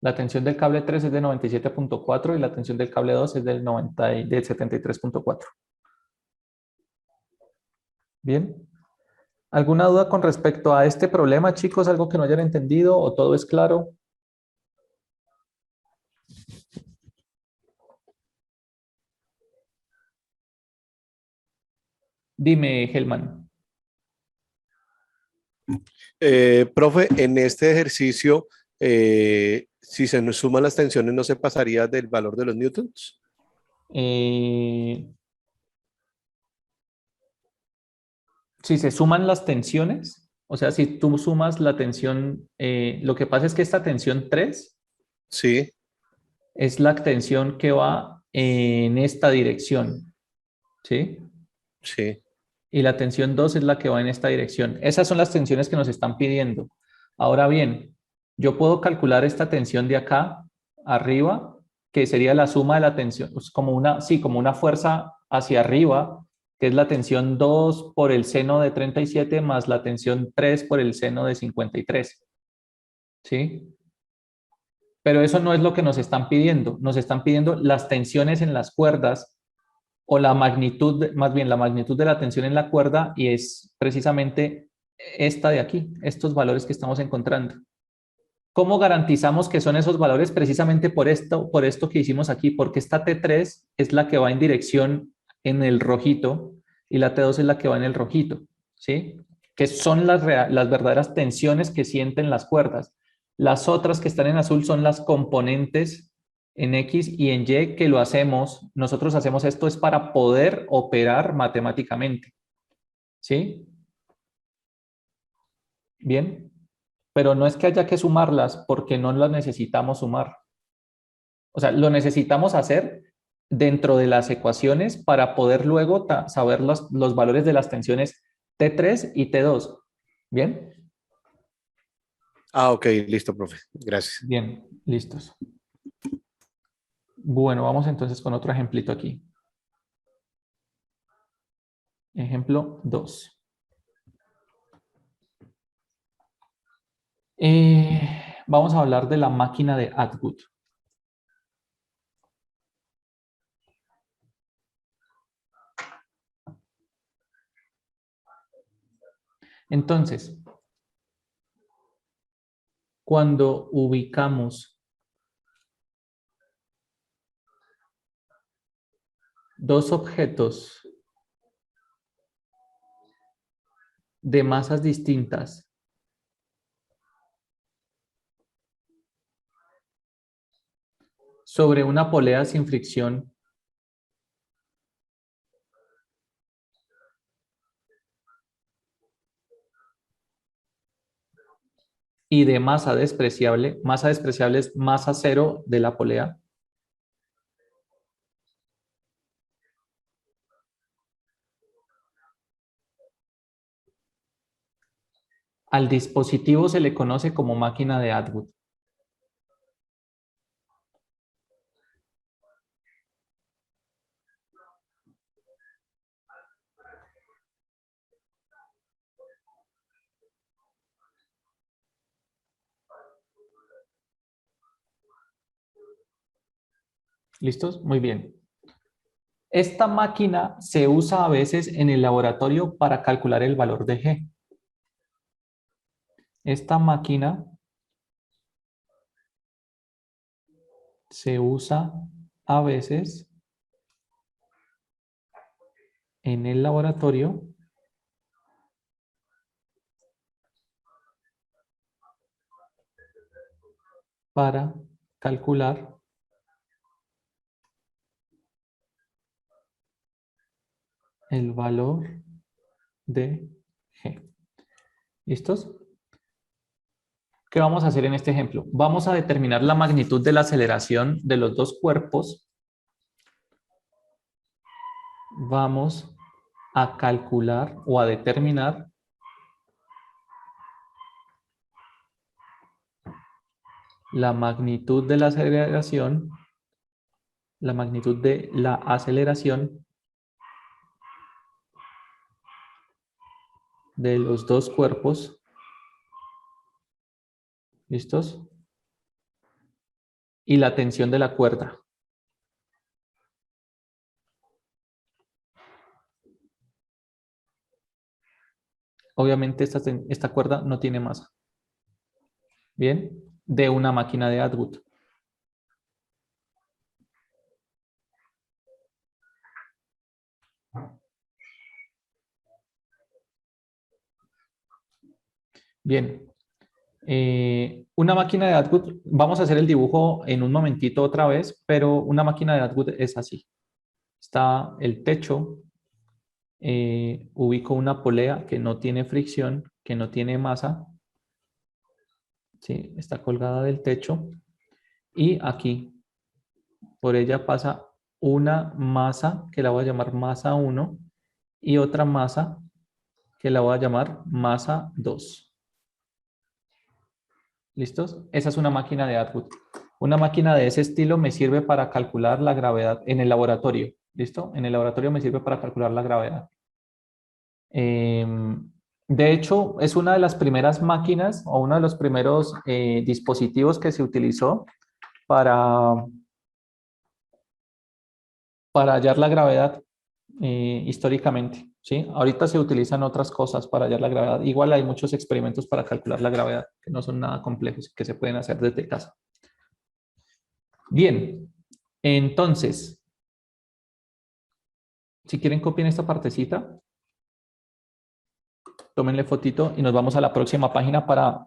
La tensión del cable 3 es de 97.4 y la tensión del cable 2 es del 73.4. Bien. ¿Alguna duda con respecto a este problema, chicos? ¿Algo que no hayan entendido o todo es claro? Dime, Helman. Profe, en este ejercicio, si se nos suman las tensiones, ¿no se pasaría del valor de los newtons? Si se suman las tensiones, o sea, si tú sumas la tensión, lo que pasa es que esta tensión 3 sí, es la tensión que va en esta dirección, ¿sí? Sí. Y la tensión 2 es la que va en esta dirección. Esas son las tensiones que nos están pidiendo. Ahora bien, yo puedo calcular esta tensión de acá arriba, que sería la suma de la tensión, pues como una fuerza hacia arriba, que es la tensión 2 por el seno de 37 más la tensión 3 por el seno de 53. ¿Sí? Pero eso no es lo que nos están pidiendo. Nos están pidiendo las tensiones en las cuerdas o la magnitud, más bien la magnitud de la tensión en la cuerda, y es precisamente esta de aquí, estos valores que estamos encontrando. ¿Cómo garantizamos que son esos valores? Precisamente por esto que hicimos aquí, porque esta T3 es la que va en dirección en el rojito y la T2 es la que va en el rojito, ¿sí? Que son las verdaderas tensiones que sienten las cuerdas. Las otras que están en azul son las componentes en X y en Y que lo hacemos. Nosotros hacemos esto es para poder operar matemáticamente, ¿sí? Bien. Pero no es que haya que sumarlas porque no las necesitamos sumar. O sea, lo necesitamos hacer dentro de las ecuaciones para poder luego saber los valores de las tensiones T3 y T2. ¿Bien? Ah, ok, listo, profe. Gracias. Bien, listos. Bueno, vamos entonces con otro ejemplito aquí. Ejemplo 2. Vamos a hablar de la máquina de Atwood. Entonces, cuando ubicamos dos objetos de masas distintas sobre una polea sin fricción, y de masa despreciable es masa cero de la polea. Al dispositivo se le conoce como máquina de Atwood. ¿Listos? Muy bien. Esta máquina se usa a veces en el laboratorio para calcular el valor de G. Esta máquina se usa a veces en el laboratorio para calcular el valor de G. ¿Listos? ¿Qué vamos a hacer en este ejemplo? Vamos a determinar la magnitud de la aceleración de los dos cuerpos. Vamos a calcular o a determinar la magnitud de la aceleración, de los dos cuerpos. ¿Listos? Y la tensión de la cuerda. Obviamente esta cuerda no tiene masa. Bien, de una máquina de Atwood. Bien, una máquina de Atwood, vamos a hacer el dibujo en un momentito otra vez, pero una máquina de Atwood es así. Está el techo, ubico una polea que no tiene fricción, que no tiene masa. ¿Sí? Está colgada del techo. Y aquí, por ella pasa una masa que la voy a llamar masa 1 y otra masa que la voy a llamar masa 2. ¿Listos? Esa es una máquina de Atwood. Una máquina de ese estilo me sirve para calcular la gravedad en el laboratorio. ¿Listo? En el laboratorio me sirve para calcular la gravedad. De hecho, es una de las primeras máquinas o uno de los primeros dispositivos que se utilizó para hallar la gravedad históricamente. ¿Sí? Ahorita se utilizan otras cosas para hallar la gravedad. Igual hay muchos experimentos para calcular la gravedad que no son nada complejos, que se pueden hacer desde casa. Bien, entonces, si quieren copien esta partecita, tómenle fotito y nos vamos a la próxima página para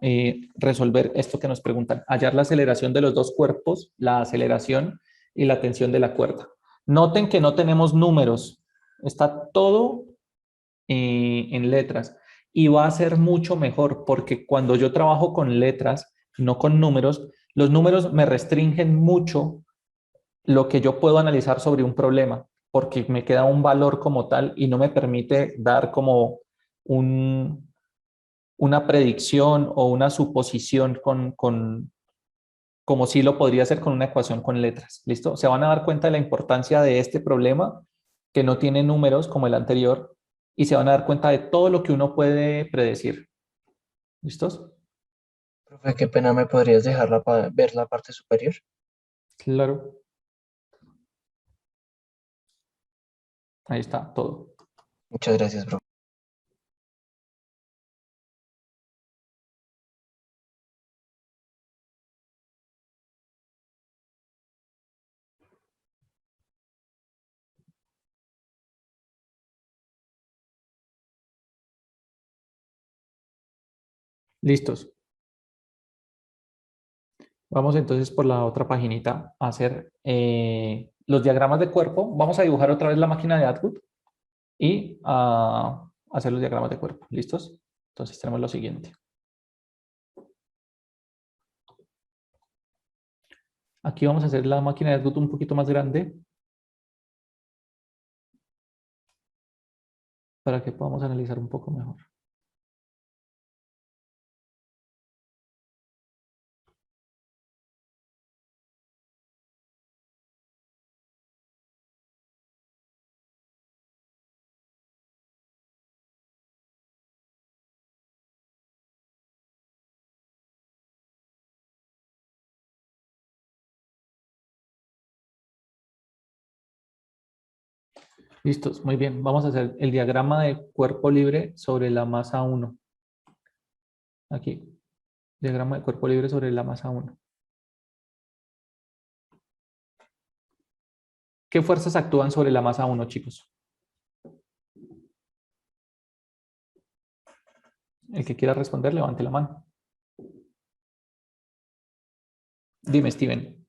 resolver esto que nos preguntan. Hallar la aceleración de los dos cuerpos, la aceleración y la tensión de la cuerda. Noten que no tenemos números. Está todo en letras. Y va a ser mucho mejor porque cuando yo trabajo con letras, no con números, los números me restringen mucho lo que yo puedo analizar sobre un problema, porque me queda un valor como tal y no me permite dar como una predicción o una suposición como si lo podría hacer con una ecuación con letras. ¿Listo? Se van a dar cuenta de la importancia de este problema que no tiene números como el anterior y se van a dar cuenta de todo lo que uno puede predecir. ¿Listos? Profe, qué pena, ¿me podrías dejarla para ver la parte superior? Claro. Ahí está todo. Muchas gracias, profe. Listos. Vamos entonces por la otra paginita a hacer los diagramas de cuerpo. Vamos a dibujar otra vez la máquina de Atwood y a hacer los diagramas de cuerpo. ¿Listos? Entonces tenemos lo siguiente. Aquí vamos a hacer la máquina de Atwood un poquito más grande para que podamos analizar un poco mejor. Listos, muy bien. Vamos a hacer el diagrama de cuerpo libre sobre la masa 1. Aquí, diagrama de cuerpo libre sobre la masa 1. ¿Qué fuerzas actúan sobre la masa 1, chicos? El que quiera responder, levante la mano. Dime, Steven.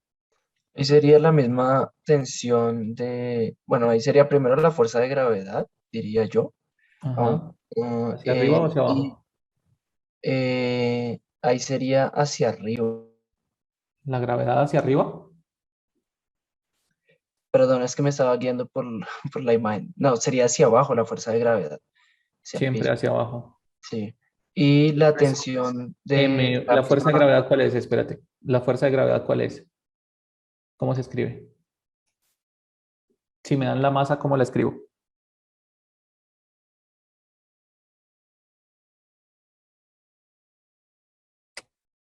Ahí sería la misma tensión de, bueno, ahí sería primero la fuerza de gravedad, diría yo. Ajá. ¿Hacia arriba o hacia Y abajo? Ahí sería hacia arriba. ¿La gravedad hacia arriba? Perdón, es que me estaba guiando por, por la imagen. No, sería hacia abajo la fuerza de gravedad. Hacia el Siempre piso. hacia abajo. Sí. Y la tensión de la ¿La fuerza de misma- gravedad cuál es? Espérate. ¿La fuerza de gravedad cuál es? ¿Cómo se escribe? Si me dan la masa, ¿cómo la escribo?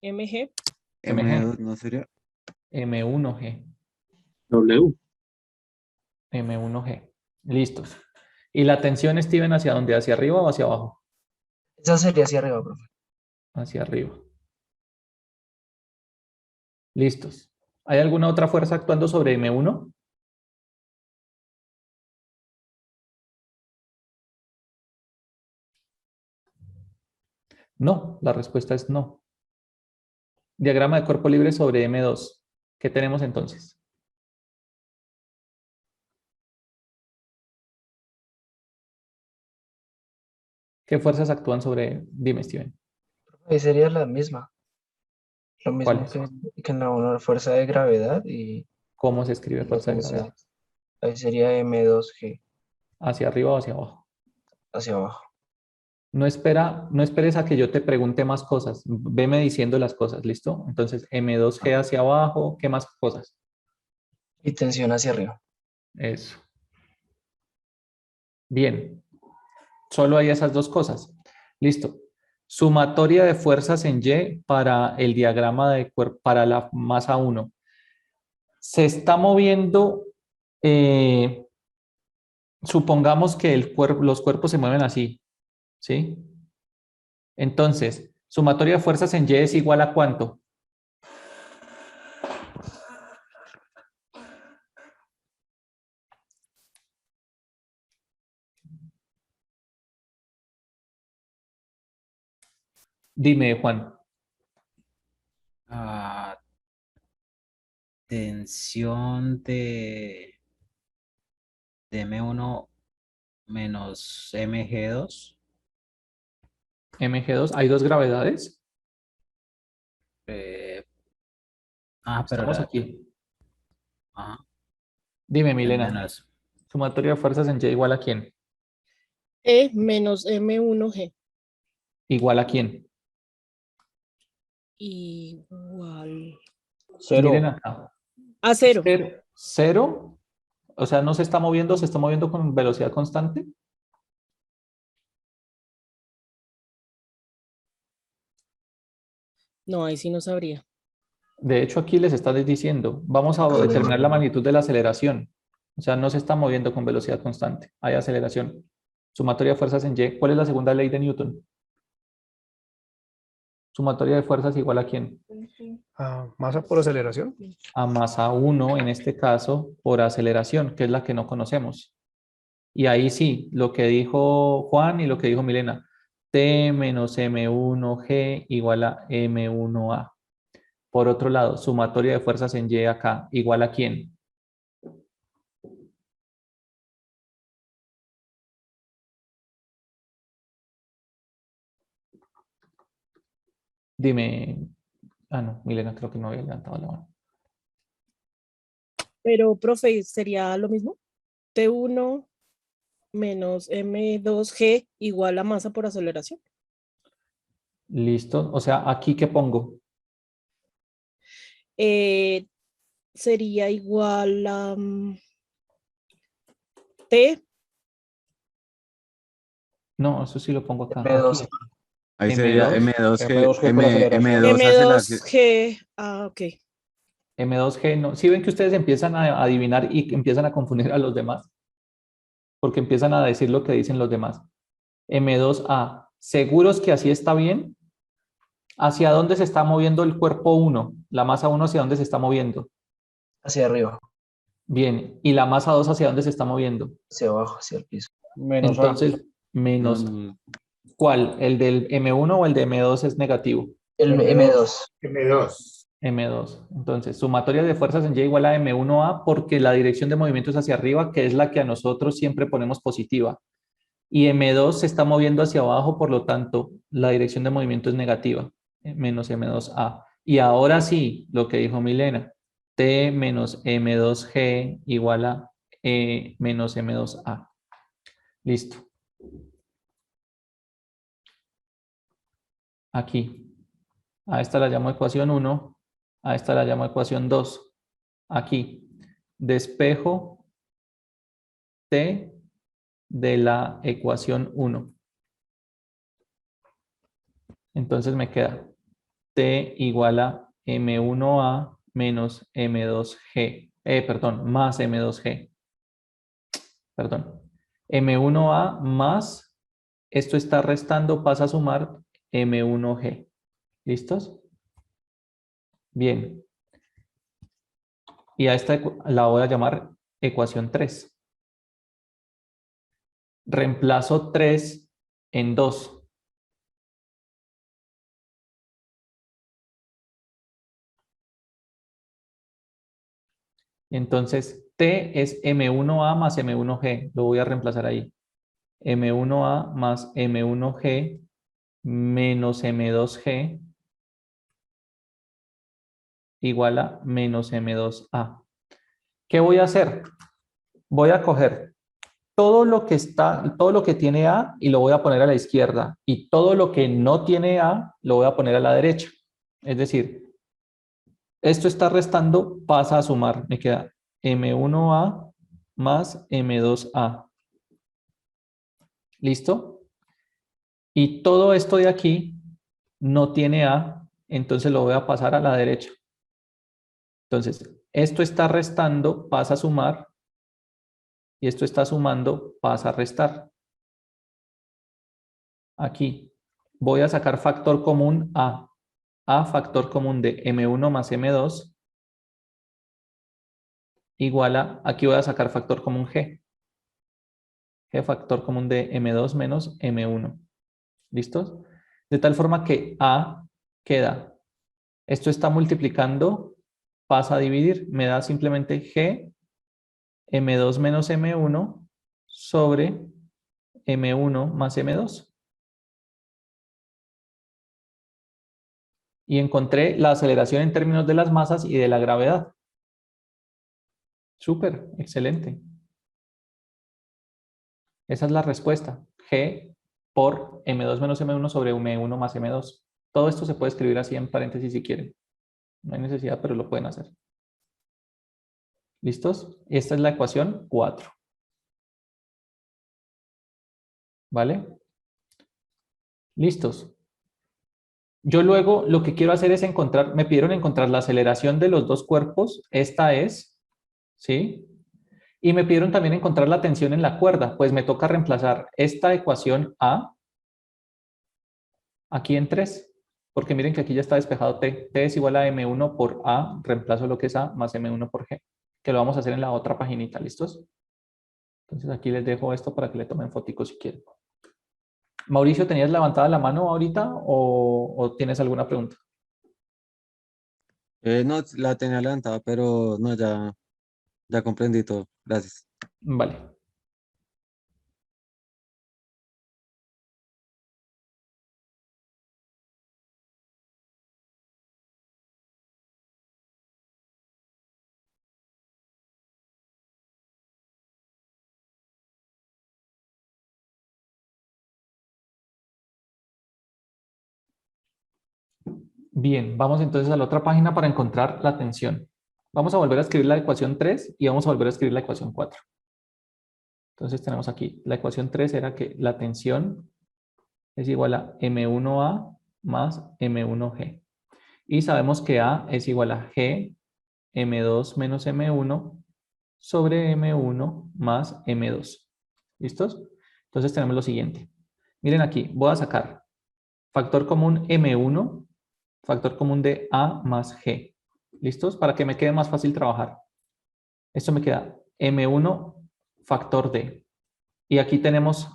MG. MG. ¿No sería? M1G. W. M1G. Listos. ¿Y la tensión, Steven, hacia dónde? ¿Hacia arriba o hacia abajo? Esa sería hacia arriba, profe. Hacia arriba. Listos. ¿Hay alguna otra fuerza actuando sobre M1? No, la respuesta es no. Diagrama de cuerpo libre sobre M2. ¿Qué tenemos entonces? ¿Qué fuerzas actúan sobre? Dime, Steven. Ahí sería la misma. Lo mismo ¿Cuáles? que en la una fuerza de gravedad y ¿Cómo se escribe la fuerza de tensión. gravedad? Ahí sería M2G ¿Hacia arriba o hacia abajo? hacia abajo. No esperes a que yo te pregunte más cosas. Veme diciendo las cosas, ¿listo? Entonces, M2G hacia abajo, ¿qué más cosas? Y tensión hacia arriba. Eso. Bien. Solo hay esas dos cosas. Listo. Sumatoria de fuerzas en Y para el diagrama de cuerpo, para la masa 1. Se está moviendo, supongamos que los cuerpos se mueven así, ¿sí? Entonces, sumatoria de fuerzas en Y es igual a ¿cuánto? Dime, Juan. Tensión de M1 menos MG2. MG2, ¿hay dos gravedades? Pero Estamos aquí. Ajá. Dime, Milena. Menos. Sumatoria de fuerzas en Y igual a ¿quién? E menos M1G. ¿Igual a quién? Igual. Cero. Miren acá. A cero. ¿Cero? O sea, no se está moviendo con velocidad constante. No, ahí sí no sabría. De hecho, aquí les está diciendo, vamos a determinar la magnitud de la aceleración. O sea, no se está moviendo con velocidad constante. Hay aceleración. Sumatoria de fuerzas en Y. ¿Cuál es la segunda ley de Newton? Sumatoria de fuerzas igual a ¿quién? Masa por aceleración. A masa 1, en este caso, por aceleración, que es la que no conocemos. Y ahí sí, lo que dijo Juan y lo que dijo Milena. T menos M1G igual a M1A. Por otro lado, sumatoria de fuerzas en Y acá, igual a ¿quién? Dime. Ah, no, Milena creo que no había levantado la mano. Pero, profe, ¿sería lo mismo? T1 menos M2G igual a masa por aceleración. Listo. O sea, ¿aquí qué pongo? Sería igual a T. No, eso sí lo pongo acá. M2. Aquí. Ahí sería M2. M2G, M2G por aceleración. M2 M2G. Ok. M2G, no. ¿Sí ven que ustedes empiezan a adivinar y empiezan a confundir a los demás? Porque empiezan a decir lo que dicen los demás. M2A. ¿Seguros que así está bien? ¿Hacia dónde se está moviendo el cuerpo 1? La masa 1, ¿hacia dónde se está moviendo? Hacia arriba. Bien. ¿Y la masa 2 hacia dónde se está moviendo? Hacia abajo, hacia el piso. Menos A. Entonces, menos. ¿Cuál? ¿El del M1 o el de M2 es negativo? El M2. M2. M2. Entonces, sumatoria de fuerzas en Y igual a M1A porque la dirección de movimiento es hacia arriba, que es la que a nosotros siempre ponemos positiva. Y M2 se está moviendo hacia abajo, por lo tanto, la dirección de movimiento es negativa. menos M2A. Y ahora sí, lo que dijo Milena, T menos M2G igual a E menos M2A. Listo. Aquí. A esta la llamo ecuación 1, a esta la llamo ecuación 2. Aquí. Despejo T de la ecuación 1. Entonces me queda T igual a M1A menos M2G. Perdón, más M2G. Perdón. M1A más, esto está restando, pasa a sumar M1G. ¿Listos? Bien. Y a esta la voy a llamar ecuación 3. Reemplazo 3 en 2. Entonces, T es M1A más M1G. Lo voy a reemplazar ahí. M1A más M1G menos M2G igual a menos M2A. ¿Qué voy a hacer? Voy a coger todo lo que tiene A y lo voy a poner a la izquierda. Y todo lo que no tiene A lo voy a poner a la derecha. Es decir, esto está restando, pasa a sumar. Me queda M1A más M2A. ¿Listo? Y todo esto de aquí no tiene A, entonces lo voy a pasar a la derecha. Entonces, esto está restando, pasa a sumar. Y esto está sumando, pasa a restar. Aquí. Voy a sacar factor común A. A factor común de M1 más M2 igual a, aquí voy a sacar factor común G. G factor común de M2 menos M1. ¿Listos? De tal forma que A queda, esto está multiplicando, pasa a dividir, me da simplemente G M2 menos M1 sobre M1 más M2. Y encontré la aceleración en términos de las masas y de la gravedad. Súper, excelente. Esa es la respuesta. G por M2 menos M1 sobre M1 más M2. Todo esto se puede escribir así en paréntesis si quieren. No hay necesidad, pero lo pueden hacer. ¿Listos? Esta es la ecuación 4. ¿Vale? ¿Listos? Yo luego lo que quiero hacer es encontrar, me pidieron encontrar la aceleración de los dos cuerpos. Esta es, ¿sí? Y me pidieron también encontrar la tensión en la cuerda. Pues me toca reemplazar esta ecuación A aquí en 3. Porque miren que aquí ya está despejado T. T es igual a M1 por A, reemplazo lo que es A, más M1 por G. Que lo vamos a hacer en la otra paginita, ¿listos? Entonces aquí les dejo esto para que le tomen fotico si quieren. Mauricio, ¿tenías levantada la mano ahorita o tienes alguna pregunta? No, la tenía levantada, pero no, ya comprendí todo. Gracias. Vale. Bien, vamos entonces a la otra página para encontrar la tensión. Vamos a volver a escribir la ecuación 3 y vamos a volver a escribir la ecuación 4. Entonces tenemos aquí, la ecuación 3 era que la tensión es igual a M1A más M1G. Y sabemos que A es igual a G M2 menos M1 sobre M1 más M2. ¿Listos? Entonces tenemos lo siguiente. Miren aquí, voy a sacar factor común M1, factor común de A más G. ¿Listos? Para que me quede más fácil trabajar. Esto me queda M1 factor D. Y aquí tenemos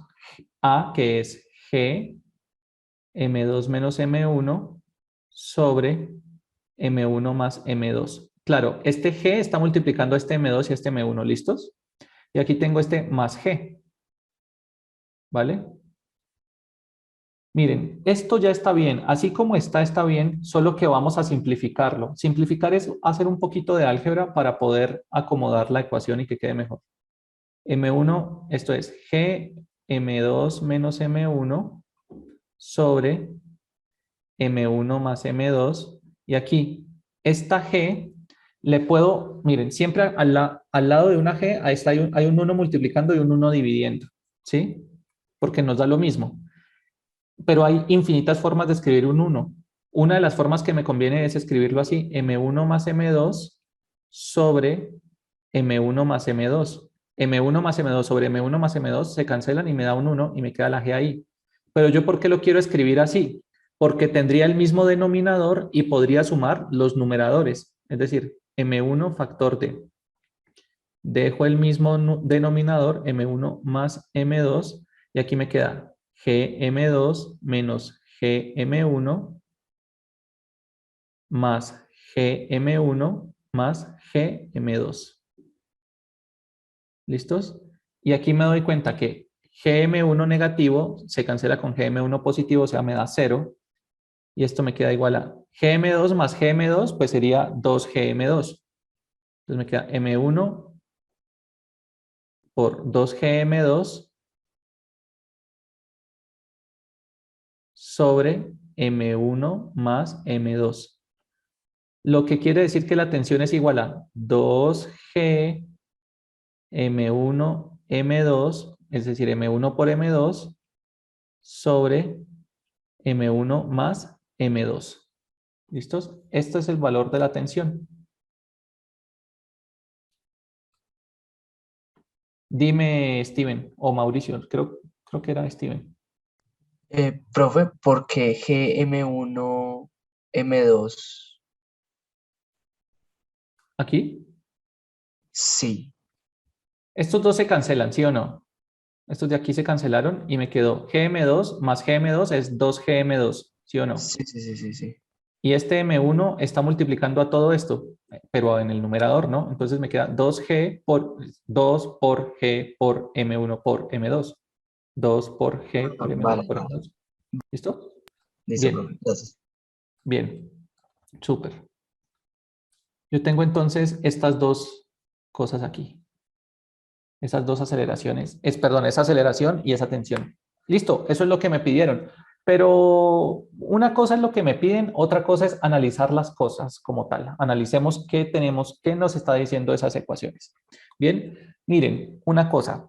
A, que es G M2 menos M1 sobre M1 más M2. Claro, este G está multiplicando a este M2 y a este M1, ¿listos? Y aquí tengo este más G. ¿Vale? Miren, esto ya está bien. Así como está, está bien, solo que vamos a simplificarlo. Simplificar es hacer un poquito de álgebra para poder acomodar la ecuación y que quede mejor. M1, esto es G M2 menos M1 sobre M1 más M2. Y aquí, esta G, le puedo, miren, siempre al lado de una G, ahí está, hay un 1 multiplicando y un 1 dividiendo, ¿sí? Porque nos da lo mismo. Pero hay infinitas formas de escribir un 1. Una de las formas que me conviene es escribirlo así, M1 más M2 sobre M1 más M2. M1 más M2 sobre M1 más M2 se cancelan y me da un 1 y me queda la G ahí. Pero yo, ¿por qué lo quiero escribir así? Porque tendría el mismo denominador y podría sumar los numeradores. Es decir, M1 factor de. Dejo el mismo denominador, M1 más M2, y aquí me queda GM2 menos GM1 más GM1 más GM2. ¿Listos? Y aquí me doy cuenta que GM1 negativo se cancela con GM1 positivo, o sea, me da 0. Y esto me queda igual a GM2 más GM2, pues sería 2GM2. Entonces me queda M1 por 2GM2 sobre M1 más M2. Lo que quiere decir que la tensión es igual a 2G M1 M2, es decir, M1 por M2 sobre M1 más M2. ¿Listos? Este es el valor de la tensión. Dime, Steven, o Mauricio, creo que era Steven. Profe, ¿por qué GM1 M2? ¿Aquí? Sí. Estos dos se cancelan, ¿sí o no? Estos de aquí se cancelaron y me quedó GM2 más GM2 es 2GM2, ¿sí o no? Sí. Y este M1 está multiplicando a todo esto, pero en el numerador, ¿no? Entonces me queda 2G por 2 por G por M1 por M2. 2 por G por M1 Vale. por M2. ¿Listo? Listo, Bien. profe. Gracias. Bien. Súper. Yo tengo entonces estas dos cosas aquí. Esas dos aceleraciones. Perdón, esa aceleración y esa tensión. Listo, eso es lo que me pidieron. Pero una cosa es lo que me piden, otra cosa es analizar las cosas como tal. Analicemos qué tenemos, qué nos está diciendo esas ecuaciones. Bien, miren, una cosa.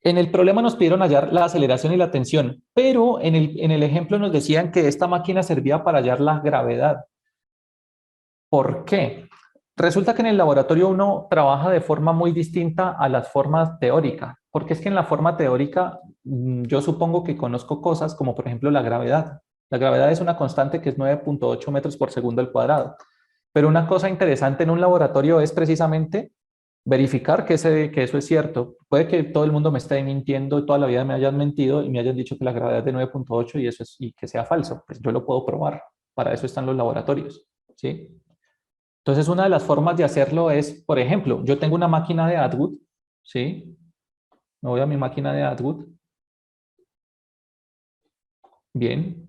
En el problema nos pidieron hallar la aceleración y la tensión, pero en el ejemplo nos decían que esta máquina servía para hallar la gravedad. ¿Por qué? Resulta que en el laboratorio uno trabaja de forma muy distinta a las formas teóricas, porque es que en la forma teórica yo supongo que conozco cosas como por ejemplo la gravedad. La gravedad es una constante que es 9.8 metros por segundo al cuadrado. Pero una cosa interesante en un laboratorio es precisamente verificar que eso es cierto. Puede que todo el mundo me esté mintiendo, toda la vida me hayan mentido y me hayan dicho que la gravedad es de 9.8 y que sea falso. Pues yo lo puedo probar. Para eso están los laboratorios, ¿sí? Entonces, una de las formas de hacerlo es, por ejemplo, yo tengo una máquina de Atwood, ¿sí? Me voy a mi máquina de Atwood. Bien.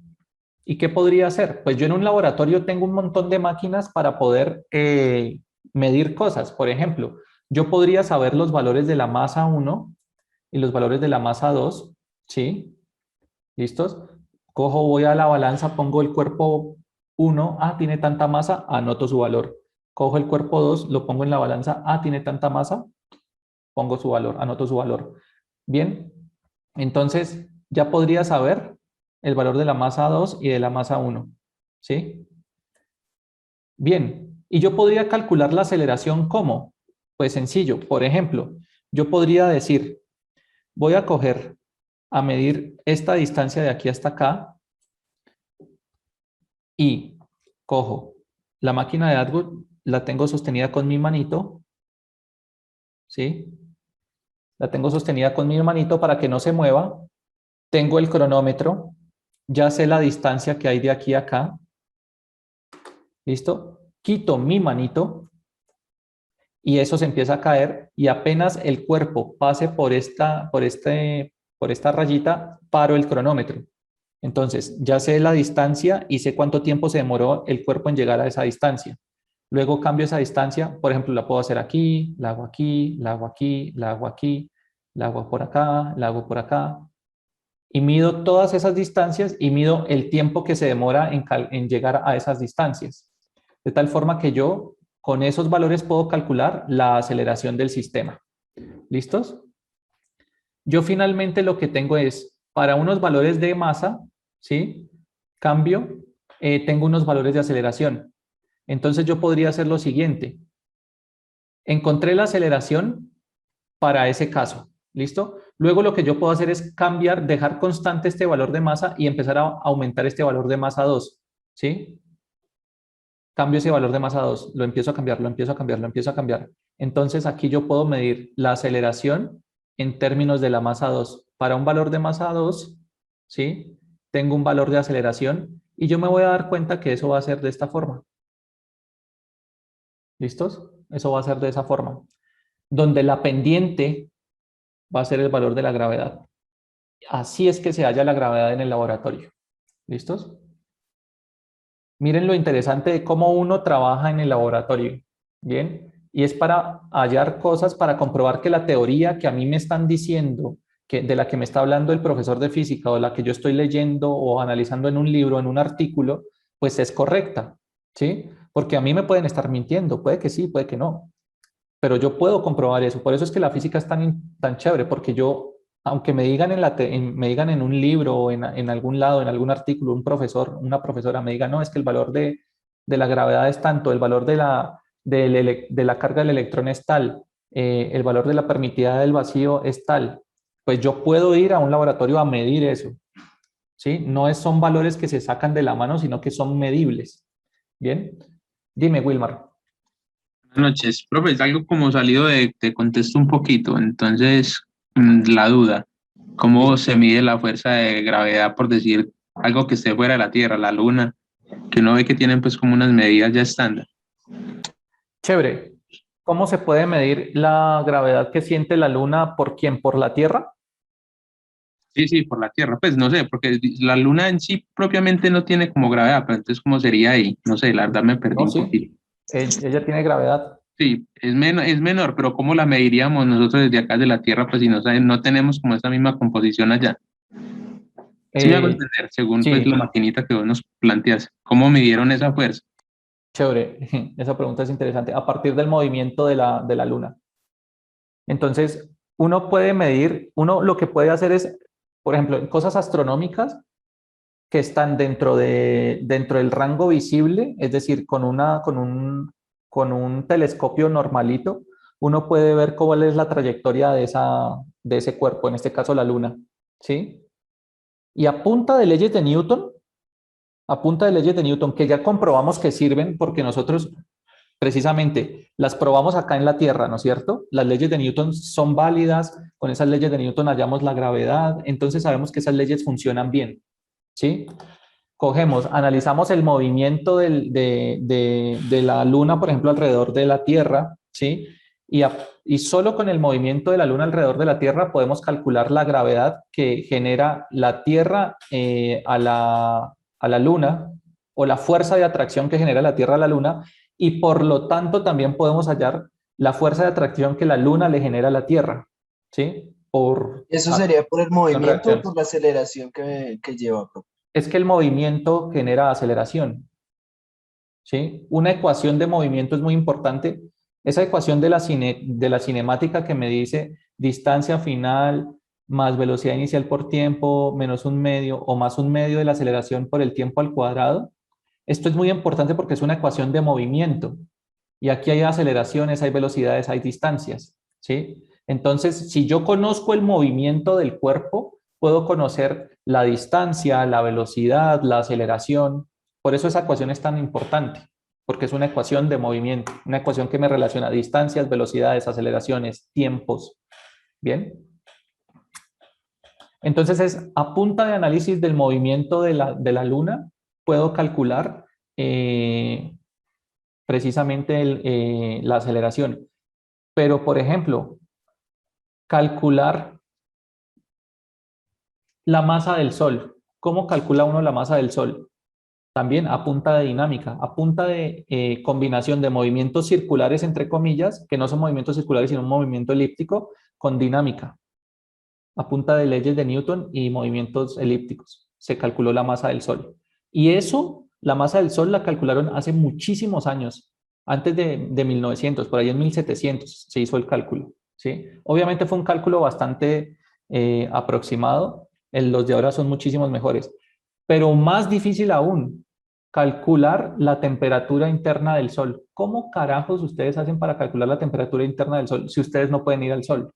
¿Y qué podría hacer? Pues yo en un laboratorio tengo un montón de máquinas para poder medir cosas. Por ejemplo, yo podría saber los valores de la masa 1 y los valores de la masa 2, ¿sí? ¿Listos? Voy a la balanza, pongo el cuerpo 1, tiene tanta masa, anoto su valor. Cojo el cuerpo 2, lo pongo en la balanza, tiene tanta masa, pongo su valor, anoto su valor. Bien, entonces ya podría saber el valor de la masa 2 y de la masa 1, ¿sí? Bien, y yo podría calcular la aceleración ¿cómo? Pues sencillo, por ejemplo, yo podría decir, voy a coger a medir esta distancia de aquí hasta acá y cojo la máquina de Atwood, la tengo sostenida con mi manito, ¿sí? La tengo sostenida con mi manito para que no se mueva. Tengo el cronómetro, ya sé la distancia que hay de aquí a acá. ¿Listo? Quito mi manito y eso se empieza a caer y apenas el cuerpo pase por esta rayita, paro el cronómetro. Entonces, ya sé la distancia y sé cuánto tiempo se demoró el cuerpo en llegar a esa distancia. Luego cambio esa distancia, por ejemplo, la puedo hacer aquí, la hago aquí, la hago aquí, la hago aquí, la hago por acá, la hago por acá. Y mido todas esas distancias y mido el tiempo que se demora en llegar a esas distancias. De tal forma que yo con esos valores puedo calcular la aceleración del sistema. ¿Listos? Yo finalmente lo que tengo es, para unos valores de masa, ¿sí? Cambio, tengo unos valores de aceleración. Entonces yo podría hacer lo siguiente. Encontré la aceleración para ese caso. ¿Listo? Luego lo que yo puedo hacer es cambiar, dejar constante este valor de masa y empezar a aumentar este valor de masa 2. ¿Sí? Cambio ese valor de masa 2, lo empiezo a cambiar, lo empiezo a cambiar, lo empiezo a cambiar. Entonces aquí yo puedo medir la aceleración en términos de la masa 2. Para un valor de masa 2, ¿sí? Tengo un valor de aceleración y yo me voy a dar cuenta que eso va a ser de esta forma. ¿Listos? Eso va a ser de esa forma. Donde la pendiente va a ser el valor de la gravedad. Así es que se halla la gravedad en el laboratorio. ¿Listos? Miren lo interesante de cómo uno trabaja en el laboratorio. ¿Bien? Y es para hallar cosas, para comprobar que la teoría que a mí me están diciendo, de la que me está hablando el profesor de física o la que yo estoy leyendo o analizando en un libro, en un artículo, pues es correcta. ¿Sí? Porque a mí me pueden estar mintiendo. Puede que sí, puede que no. Pero yo puedo comprobar eso. Por eso es que la física es tan chévere, porque yo, aunque me digan me digan en un libro o en algún lado, en algún artículo, un profesor, una profesora me diga, no, es que el valor de la gravedad es tanto, el valor de la carga del electrón es tal, el valor de la permitividad del vacío es tal, pues yo puedo ir a un laboratorio a medir eso. ¿Sí? No son valores que se sacan de la mano, sino que son medibles. ¿Bien? Dime, Wilmar. Buenas noches, profe, es algo como salido de contexto un poquito, entonces la duda, ¿cómo se mide la fuerza de gravedad por decir algo que esté fuera de la Tierra, la Luna, que uno ve que tienen pues como unas medidas ya estándar? Chévere. ¿Cómo se puede medir la gravedad que siente la Luna por quién? ¿Por la Tierra? Sí, por la Tierra, pues no sé, porque la Luna en sí propiamente no tiene como gravedad, pero entonces ¿cómo sería ahí? No sé, la verdad me perdí un poquito. Ella tiene gravedad. Sí, es menor, pero ¿cómo la mediríamos nosotros desde acá de la Tierra? Pues si no tenemos como esa misma composición allá. Sí me hago entender, según sí. pues la maquinita que vos nos planteas. ¿Cómo midieron esa fuerza? Chévere, esa pregunta es interesante. A partir del movimiento de la Luna. Entonces, uno puede medir, uno lo que puede hacer es, por ejemplo, en cosas astronómicas que están dentro del rango visible, es decir, con un telescopio normalito, uno puede ver cuál es la trayectoria de ese cuerpo, en este caso la Luna, ¿sí? Y a punta de leyes de Newton, que ya comprobamos que sirven porque nosotros precisamente las probamos acá en la Tierra, ¿no es cierto? Las leyes de Newton son válidas, con esas leyes de Newton hallamos la gravedad, entonces sabemos que esas leyes funcionan bien, ¿sí? Analizamos el movimiento de la Luna, por ejemplo, alrededor de la Tierra, ¿sí? Y solo con el movimiento de la Luna alrededor de la Tierra podemos calcular la gravedad que genera la Tierra a la Luna, o la fuerza de atracción que genera la Tierra a la Luna, y por lo tanto también podemos hallar la fuerza de atracción que la Luna le genera a la Tierra, ¿sí? ¿Eso sería por el movimiento o por la aceleración que lleva? Es que el movimiento genera aceleración, ¿sí? Una ecuación de movimiento es muy importante. Esa ecuación de la cinemática que me dice distancia final más velocidad inicial por tiempo menos un medio o más un medio de la aceleración por el tiempo al cuadrado. Esto es muy importante porque es una ecuación de movimiento. Y aquí hay aceleraciones, hay velocidades, hay distancias, ¿sí? Entonces, si yo conozco el movimiento del cuerpo, puedo conocer la distancia, la velocidad, la aceleración. Por eso esa ecuación es tan importante, porque es una ecuación de movimiento, una ecuación que me relaciona distancias, velocidades, aceleraciones, tiempos. ¿Bien? Entonces, a punta de análisis del movimiento de la Luna, puedo calcular precisamente la aceleración. Pero, por ejemplo, calcular la masa del Sol. ¿Cómo calcula uno la masa del Sol? También a punta de dinámica, a punta de combinación de movimientos circulares, entre comillas, que no son movimientos circulares, sino un movimiento elíptico, con dinámica, a punta de leyes de Newton y movimientos elípticos. Se calculó la masa del Sol. Y eso, la masa del Sol la calcularon hace muchísimos años, antes de 1900, por ahí en 1700 se hizo el cálculo, ¿sí? Obviamente fue un cálculo bastante aproximado, los de ahora son muchísimos mejores, pero más difícil aún, calcular la temperatura interna del Sol. ¿Cómo carajos ustedes hacen para calcular la temperatura interna del Sol si ustedes no pueden ir al Sol?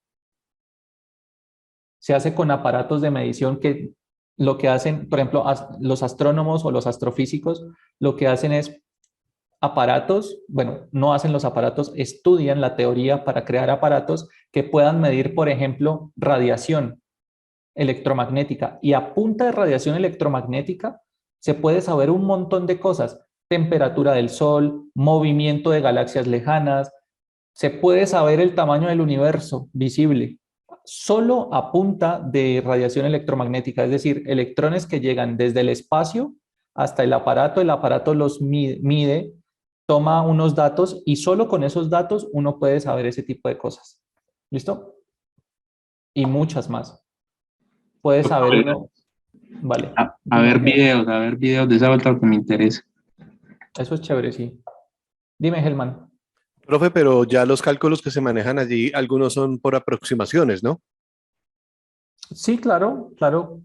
Se hace con aparatos de medición que lo que hacen, por ejemplo, los astrónomos o los astrofísicos, lo que hacen es aparatos, bueno, no hacen los aparatos, estudian la teoría para crear aparatos que puedan medir, por ejemplo, radiación electromagnética. Y a punta de radiación electromagnética se puede saber un montón de cosas. Temperatura del Sol, movimiento de galaxias lejanas, se puede saber el tamaño del universo visible, solo a punta de radiación electromagnética, es decir, electrones que llegan desde el espacio hasta el aparato los mide, toma unos datos y solo con esos datos uno puede saber ese tipo de cosas. ¿Listo? Y muchas más. Puedes saber uno. Vale. A ver videos de esa vuelta que me interesa. Eso es chévere, sí. Dime, Helman. Profe, pero ya los cálculos que se manejan allí, algunos son por aproximaciones, ¿no? Sí, claro, claro,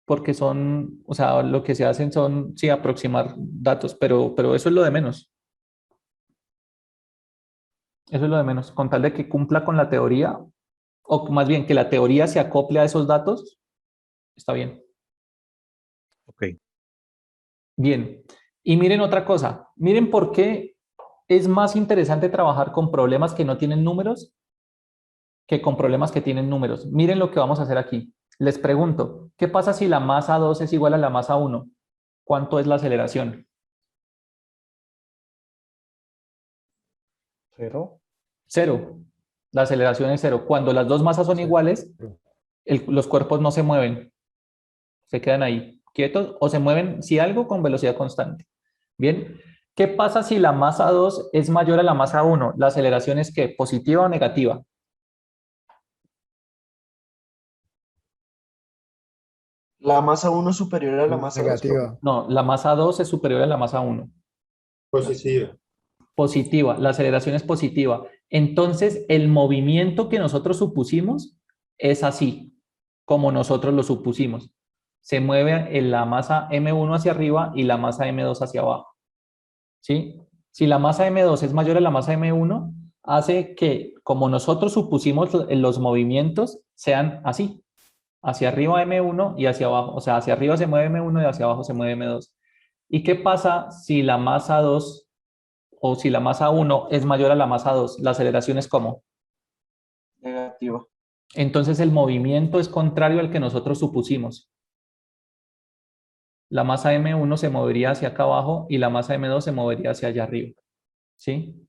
porque son, o sea, lo que se hacen son, sí, aproximar datos, pero eso es lo de menos. Eso es lo de menos, con tal de que cumpla con la teoría, o más bien que la teoría se acople a esos datos, está bien. Ok. Bien, y miren otra cosa, miren por qué es más interesante trabajar con problemas que no tienen números que con problemas que tienen números. Miren lo que vamos a hacer aquí. Les pregunto, ¿qué pasa si la masa 2 es igual a la masa 1? ¿Cuánto es la aceleración? 0. 0. La aceleración es 0. Cuando las dos masas son iguales, los cuerpos no se mueven. Se quedan ahí quietos o se mueven, si algo, con velocidad constante. Bien. ¿Qué pasa si la masa 2 es mayor a la masa 1? ¿La aceleración es qué? ¿Positiva o negativa? La masa 1 es superior a la masa 2. Negativa. No, la masa 2 es superior a la masa 1. Positiva. Positiva, la aceleración es positiva. Entonces, el movimiento que nosotros supusimos es así, como nosotros lo supusimos. Se mueve en la masa M1 hacia arriba y la masa M2 hacia abajo. ¿Sí? Si la masa M2 es mayor a la masa M1, hace que, como nosotros supusimos, los movimientos sean así. Hacia arriba M1 y hacia abajo. O sea, hacia arriba se mueve M1 y hacia abajo se mueve M2. ¿Y qué pasa si la masa 2 o si la masa 1 es mayor a la masa 2? La aceleración es ¿cómo? Negativa. Entonces el movimiento es contrario al que nosotros supusimos. La masa M1 se movería hacia acá abajo y la masa M2 se movería hacia allá arriba. ¿Sí?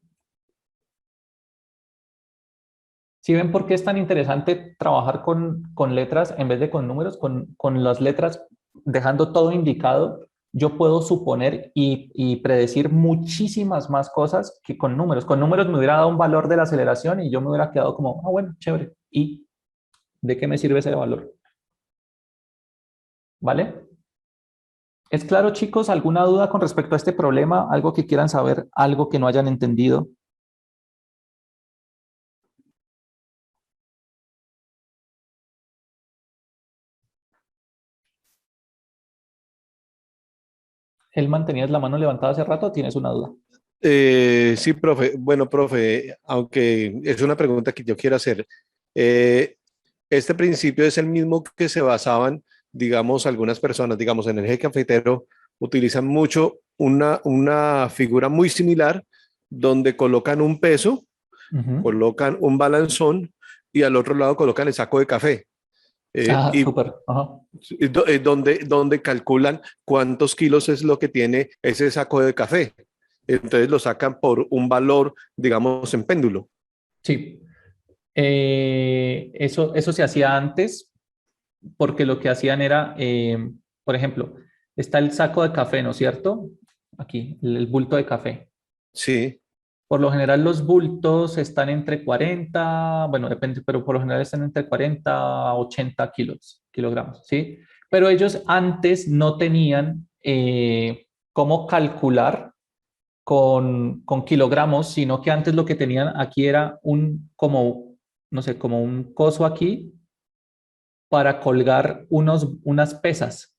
¿Sí ven por qué es tan interesante trabajar con letras en vez de con números? Con las letras, dejando todo indicado, yo puedo suponer y predecir muchísimas más cosas que con números. Con números me hubiera dado un valor de la aceleración y yo me hubiera quedado como, ah, bueno, chévere. ¿Y de qué me sirve ese valor? ¿Vale? ¿Es claro, chicos? ¿Alguna duda con respecto a este problema? ¿Algo que quieran saber? ¿Algo que no hayan entendido? Helman, ¿tenías la mano levantada hace rato o tienes una duda? Sí, profe. Bueno, profe, aunque es una pregunta que yo quiero hacer. Este principio es el mismo que se basaban, digamos, algunas personas, digamos, en el eje cafetero, utilizan mucho una figura muy similar donde colocan un peso, colocan un balanzón y al otro lado colocan el saco de café. Súper. Donde calculan cuántos kilos es lo que tiene ese saco de café. Entonces lo sacan por un valor, digamos, en péndulo. Sí. Eso se hacía antes porque lo que hacían era Por ejemplo, está el saco de café, ¿no es cierto? Aquí, el bulto de café. Sí, Por lo general los bultos están entre 40, bueno, depende, pero por lo general están entre 40 a 80 kilogramos, ¿sí? Pero ellos antes no tenían cómo calcular con kilogramos, sino que antes lo que tenían aquí era como, no sé, como un coso aquí para colgar unas pesas,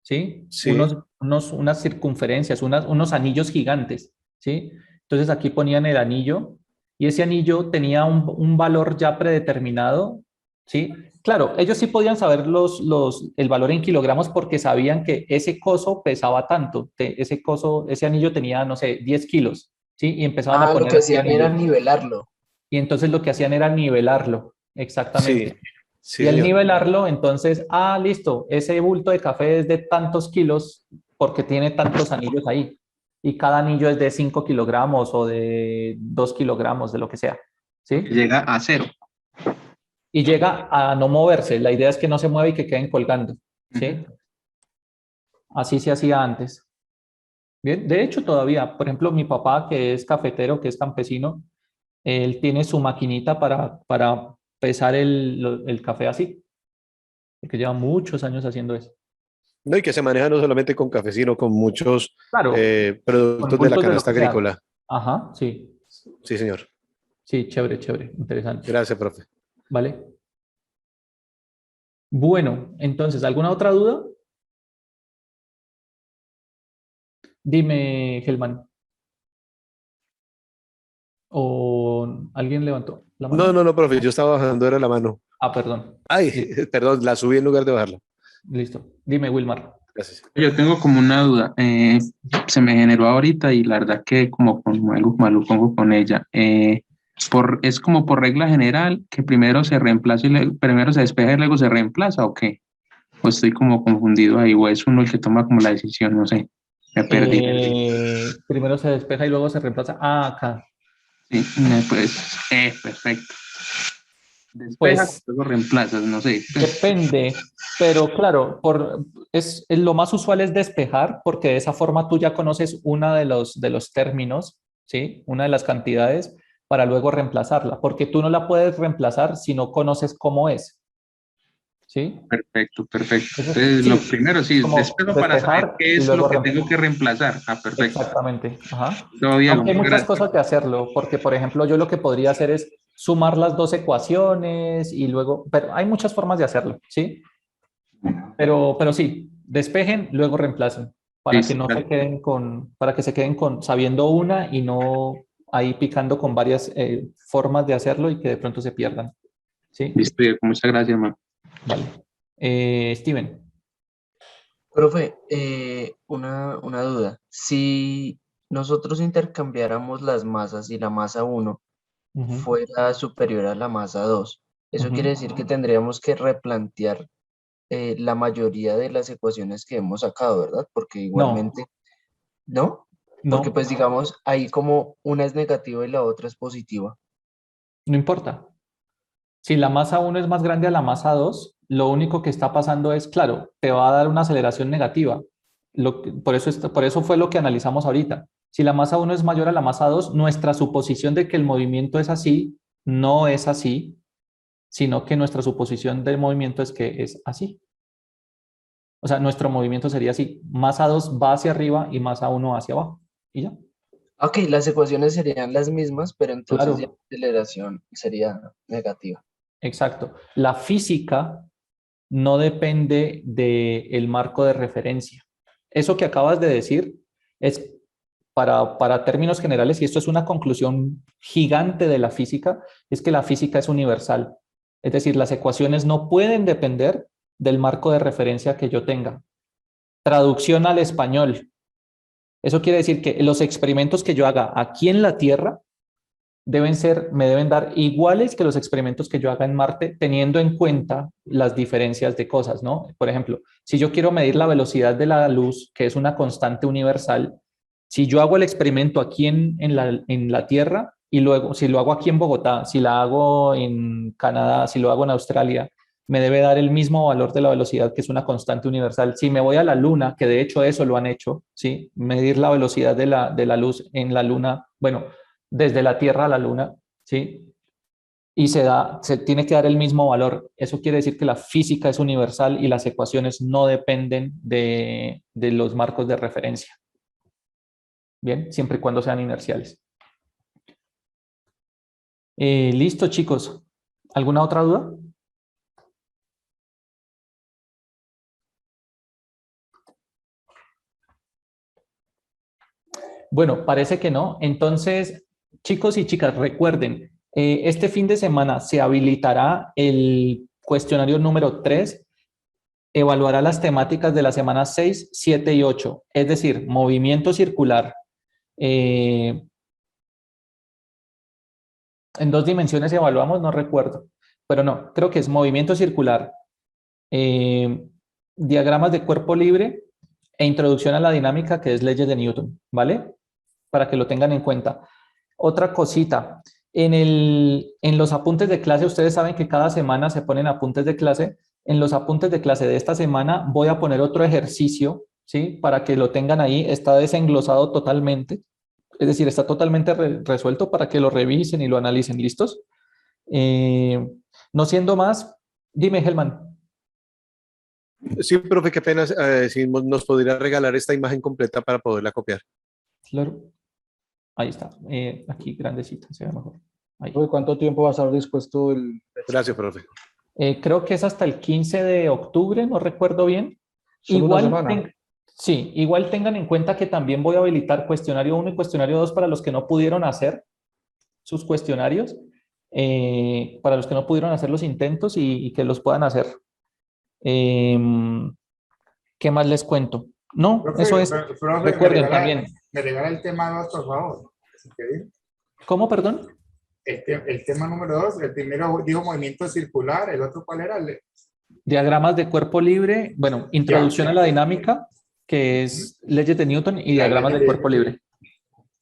¿sí? sí, Unas circunferencias, unos anillos gigantes, ¿sí? Entonces aquí ponían el anillo y ese anillo tenía un valor ya predeterminado, ¿sí? Claro, ellos sí podían saber el valor en kilogramos porque sabían que ese coso pesaba tanto, ese anillo tenía, no sé, 10 kilos, ¿sí? Y empezaban a Ah, lo poner que así hacían era anillos. nivelarlo. Y entonces lo que hacían era nivelarlo, sí, exactamente. sí, Y al señor. nivelarlo, entonces, listo, ese bulto de café es de tantos kilos porque tiene tantos anillos ahí. Y cada anillo es de 5 kilogramos o de 2 kilogramos, de lo que sea. ¿Sí? Llega a 0. Y llega a no moverse. La idea es que no se mueva y que queden colgando. ¿Sí? Así se hacía antes. Bien, de hecho, todavía, por ejemplo, mi papá, que es cafetero, que es campesino, él tiene su maquinita para pesar el café así, porque lleva muchos años haciendo eso. No, y que se maneja no solamente con café, sino con muchos Claro, con productos de la bultos de lo canasta que sea. agrícola. Ajá, sí, Sí, señor. sí, chévere, chévere, interesante. Gracias, profe. ¿Vale? Bueno, entonces, ¿alguna otra duda? Dime, Gelman. ¿O alguien levantó la No, mano? no, no, profe, yo estaba bajando, era la mano. Perdón. Ay, Listo, perdón, la subí en lugar de bajarla. listo. Dime, Wilmar. Gracias. Yo tengo como una duda, se me generó ahorita y la verdad que como con algo malo pongo con ella. Es como por regla general que primero se reemplaza y primero se despeja y luego se reemplaza, ¿o qué? O estoy como confundido ahí, o es uno el que toma como la decisión, no sé, me perdí. Primero se despeja y luego se reemplaza. Acá. Sí, pues, perfecto. Despejas, Pues luego reemplazas, no sé. depende, pero claro, lo más usual es despejar, porque de esa forma tú ya conoces una de los términos, ¿sí? Una de las cantidades, para luego reemplazarla, porque tú no la puedes reemplazar si no conoces cómo es, ¿sí? Perfecto, perfecto. Entonces, Entonces, sí, lo primero, sí, como despejo para saber despejar qué y es lo luego que reemplazar. tengo que reemplazar. Perfecto. Exactamente. Ajá. Todo bien, Aunque hay muchas gracias. cosas de hacerlo, porque por ejemplo yo lo que podría hacer es sumar las dos ecuaciones y luego, pero hay muchas formas de hacerlo, ¿sí? Pero sí, despejen, luego reemplacen, para que Listo, no se gracias. queden para que se queden sabiendo una y no ahí picando con varias formas de hacerlo y que de pronto se pierdan, ¿sí? Listo, Diego, muchas gracias, hermano. Vale. Steven. Profe, una duda. Si nosotros intercambiáramos las masas y la masa 1 Ujú, fuera superior a la masa 2, eso quiere ujú. decir que tendríamos que replantear la mayoría de las ecuaciones que hemos sacado, ¿verdad? Porque No, igualmente, ¿no? Porque no, pues digamos, ahí como una es negativa y la otra es positiva. no importa. Si la masa 1 es más grande a la masa 2, lo único que está pasando es, claro, te va a dar una aceleración negativa. Por eso fue lo que analizamos ahorita. Si la masa 1 es mayor a la masa 2, nuestra suposición de que el movimiento es así no es así, sino que nuestra suposición del movimiento es que es así. O sea, nuestro movimiento sería así. Masa 2 va hacia arriba y masa 1 hacia abajo. Y ya. Ok, las ecuaciones serían las mismas, pero entonces ya la Claro, aceleración sería negativa. exacto. La física no depende del marco de referencia. Eso que acabas de decir es para términos generales, y esto es una conclusión gigante de la física, es que la física es universal. Es decir, las ecuaciones no pueden depender del marco de referencia que yo tenga. Traducción al español. Eso quiere decir que los experimentos que yo haga aquí en la Tierra me deben dar iguales que los experimentos que yo haga en Marte, teniendo en cuenta las diferencias de cosas, ¿no? Por ejemplo, si yo quiero medir la velocidad de la luz, que es una constante universal, si yo hago el experimento aquí en la Tierra y luego, si lo hago aquí en Bogotá, si la hago en Canadá, si lo hago en Australia, me debe dar el mismo valor de la velocidad, que es una constante universal. Si me voy a la Luna, que de hecho eso lo han hecho, ¿sí? Medir la velocidad de la luz en la Luna, bueno, desde la Tierra a la Luna, ¿sí? Y se tiene que dar el mismo valor. Eso quiere decir que la física es universal y las ecuaciones no dependen de los marcos de referencia. Bien, siempre y cuando sean inerciales. Listo, chicos. ¿Alguna otra duda? Bueno, parece que no. Entonces, chicos y chicas, recuerden, este fin de semana se habilitará el cuestionario número 3, evaluará las temáticas de la semana 6, 7 y 8, es decir, movimiento circular. En 2 dimensiones evaluamos, no recuerdo, pero no, creo que es movimiento circular, diagramas de cuerpo libre e introducción a la dinámica, que es leyes de Newton, ¿vale? Para que lo tengan en cuenta. Otra cosita, en los apuntes de clase, ustedes saben que cada semana se ponen apuntes de clase. En los apuntes de clase de esta semana voy a poner otro ejercicio, ¿sí? Para que lo tengan ahí, está desenglosado totalmente, es decir, está totalmente resuelto para que lo revisen y lo analicen. ¿Listos? No siendo más, dime, Helman. Sí, profe, qué pena si nos podría regalar esta imagen completa para poderla copiar. Claro. Ahí está. Aquí grandecita, se ve mejor. Ahí. ¿Cuánto tiempo va a estar dispuesto el...? Gracias, profe. Creo que es hasta el 15 de octubre, no recuerdo bien. ¿Solo una semana? Sí, igual tengan en cuenta que también voy a habilitar cuestionario 1 y cuestionario 2 para los que no pudieron hacer sus cuestionarios, para los que no pudieron hacer los intentos y que los puedan hacer. ¿Qué más les cuento? No, Profe, eso es. profe, Recuerden también. Me regala el tema 2, por favor. ¿Cómo, perdón? El tema número 2, el primero dijo movimiento circular, el otro ¿cuál era? Diagramas de cuerpo libre, bueno, introducción a la dinámica, que es leyes de Newton, y diagramas de cuerpo libre.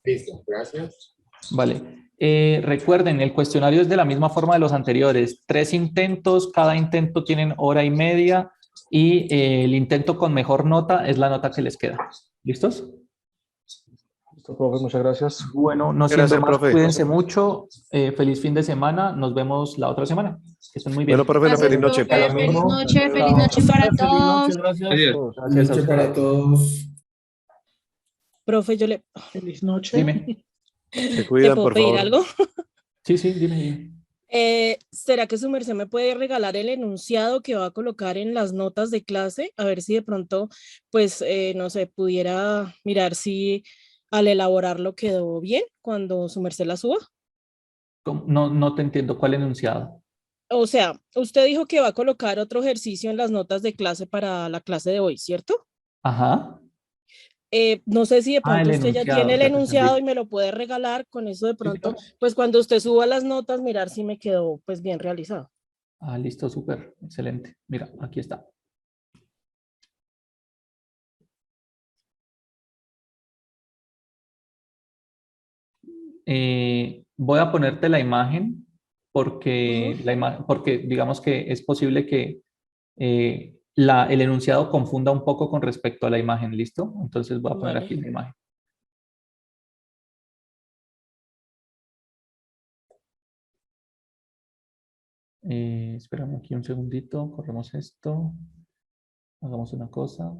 Listo, gracias. Vale. Recuerden, el cuestionario es de la misma forma de los anteriores. 3 intentos, cada intento tienen hora y media, y el intento con mejor nota es la nota que les queda. ¿Listos? Listo, profe, muchas gracias. Bueno, no siendo más, cuídense mucho. Feliz fin de semana. Nos vemos la otra semana. Que estén muy bien. Bueno, profe, feliz noche. Feliz noche para todos. Gracias. Gracias a ustedes. Para todos. Profe, yo le... Feliz noche. Dime. Se ¿Te cuidan, puedo por pedir favor. algo? Sí, dime. ¿Será que su merced me puede regalar el enunciado que va a colocar en las notas de clase? A ver si de pronto, pues, no sé, pudiera mirar si al elaborarlo quedó bien cuando su merced la suba. No te entiendo cuál enunciado. O sea, usted dijo que va a colocar otro ejercicio en las notas de clase para la clase de hoy, ¿cierto? Ajá. No sé si de pronto el usted ya enunciado, tiene el ya te enunciado entendí. y me lo puede regalar. Con eso de pronto, claro. pues cuando usted suba las notas, mirar si me quedó pues bien realizado. Ah, listo, súper, excelente. Mira, aquí está. Voy a ponerte la imagen porque, porque digamos que es posible que el enunciado confunda un poco con respecto a la imagen, ¿listo? Entonces voy a poner aquí la imagen. Espérame aquí un segundito, corremos esto. Hagamos una cosa.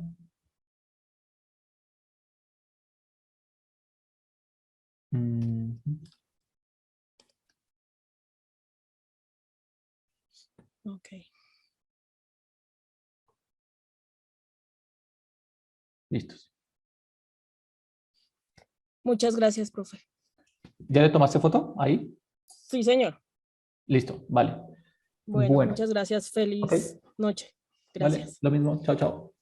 Ok. Listos. Muchas gracias, profe. ¿Ya le tomaste foto? Ahí. Sí, señor. Listo, vale. Bueno, muchas gracias. Feliz noche. Gracias. Vale, lo mismo. Chao, chao.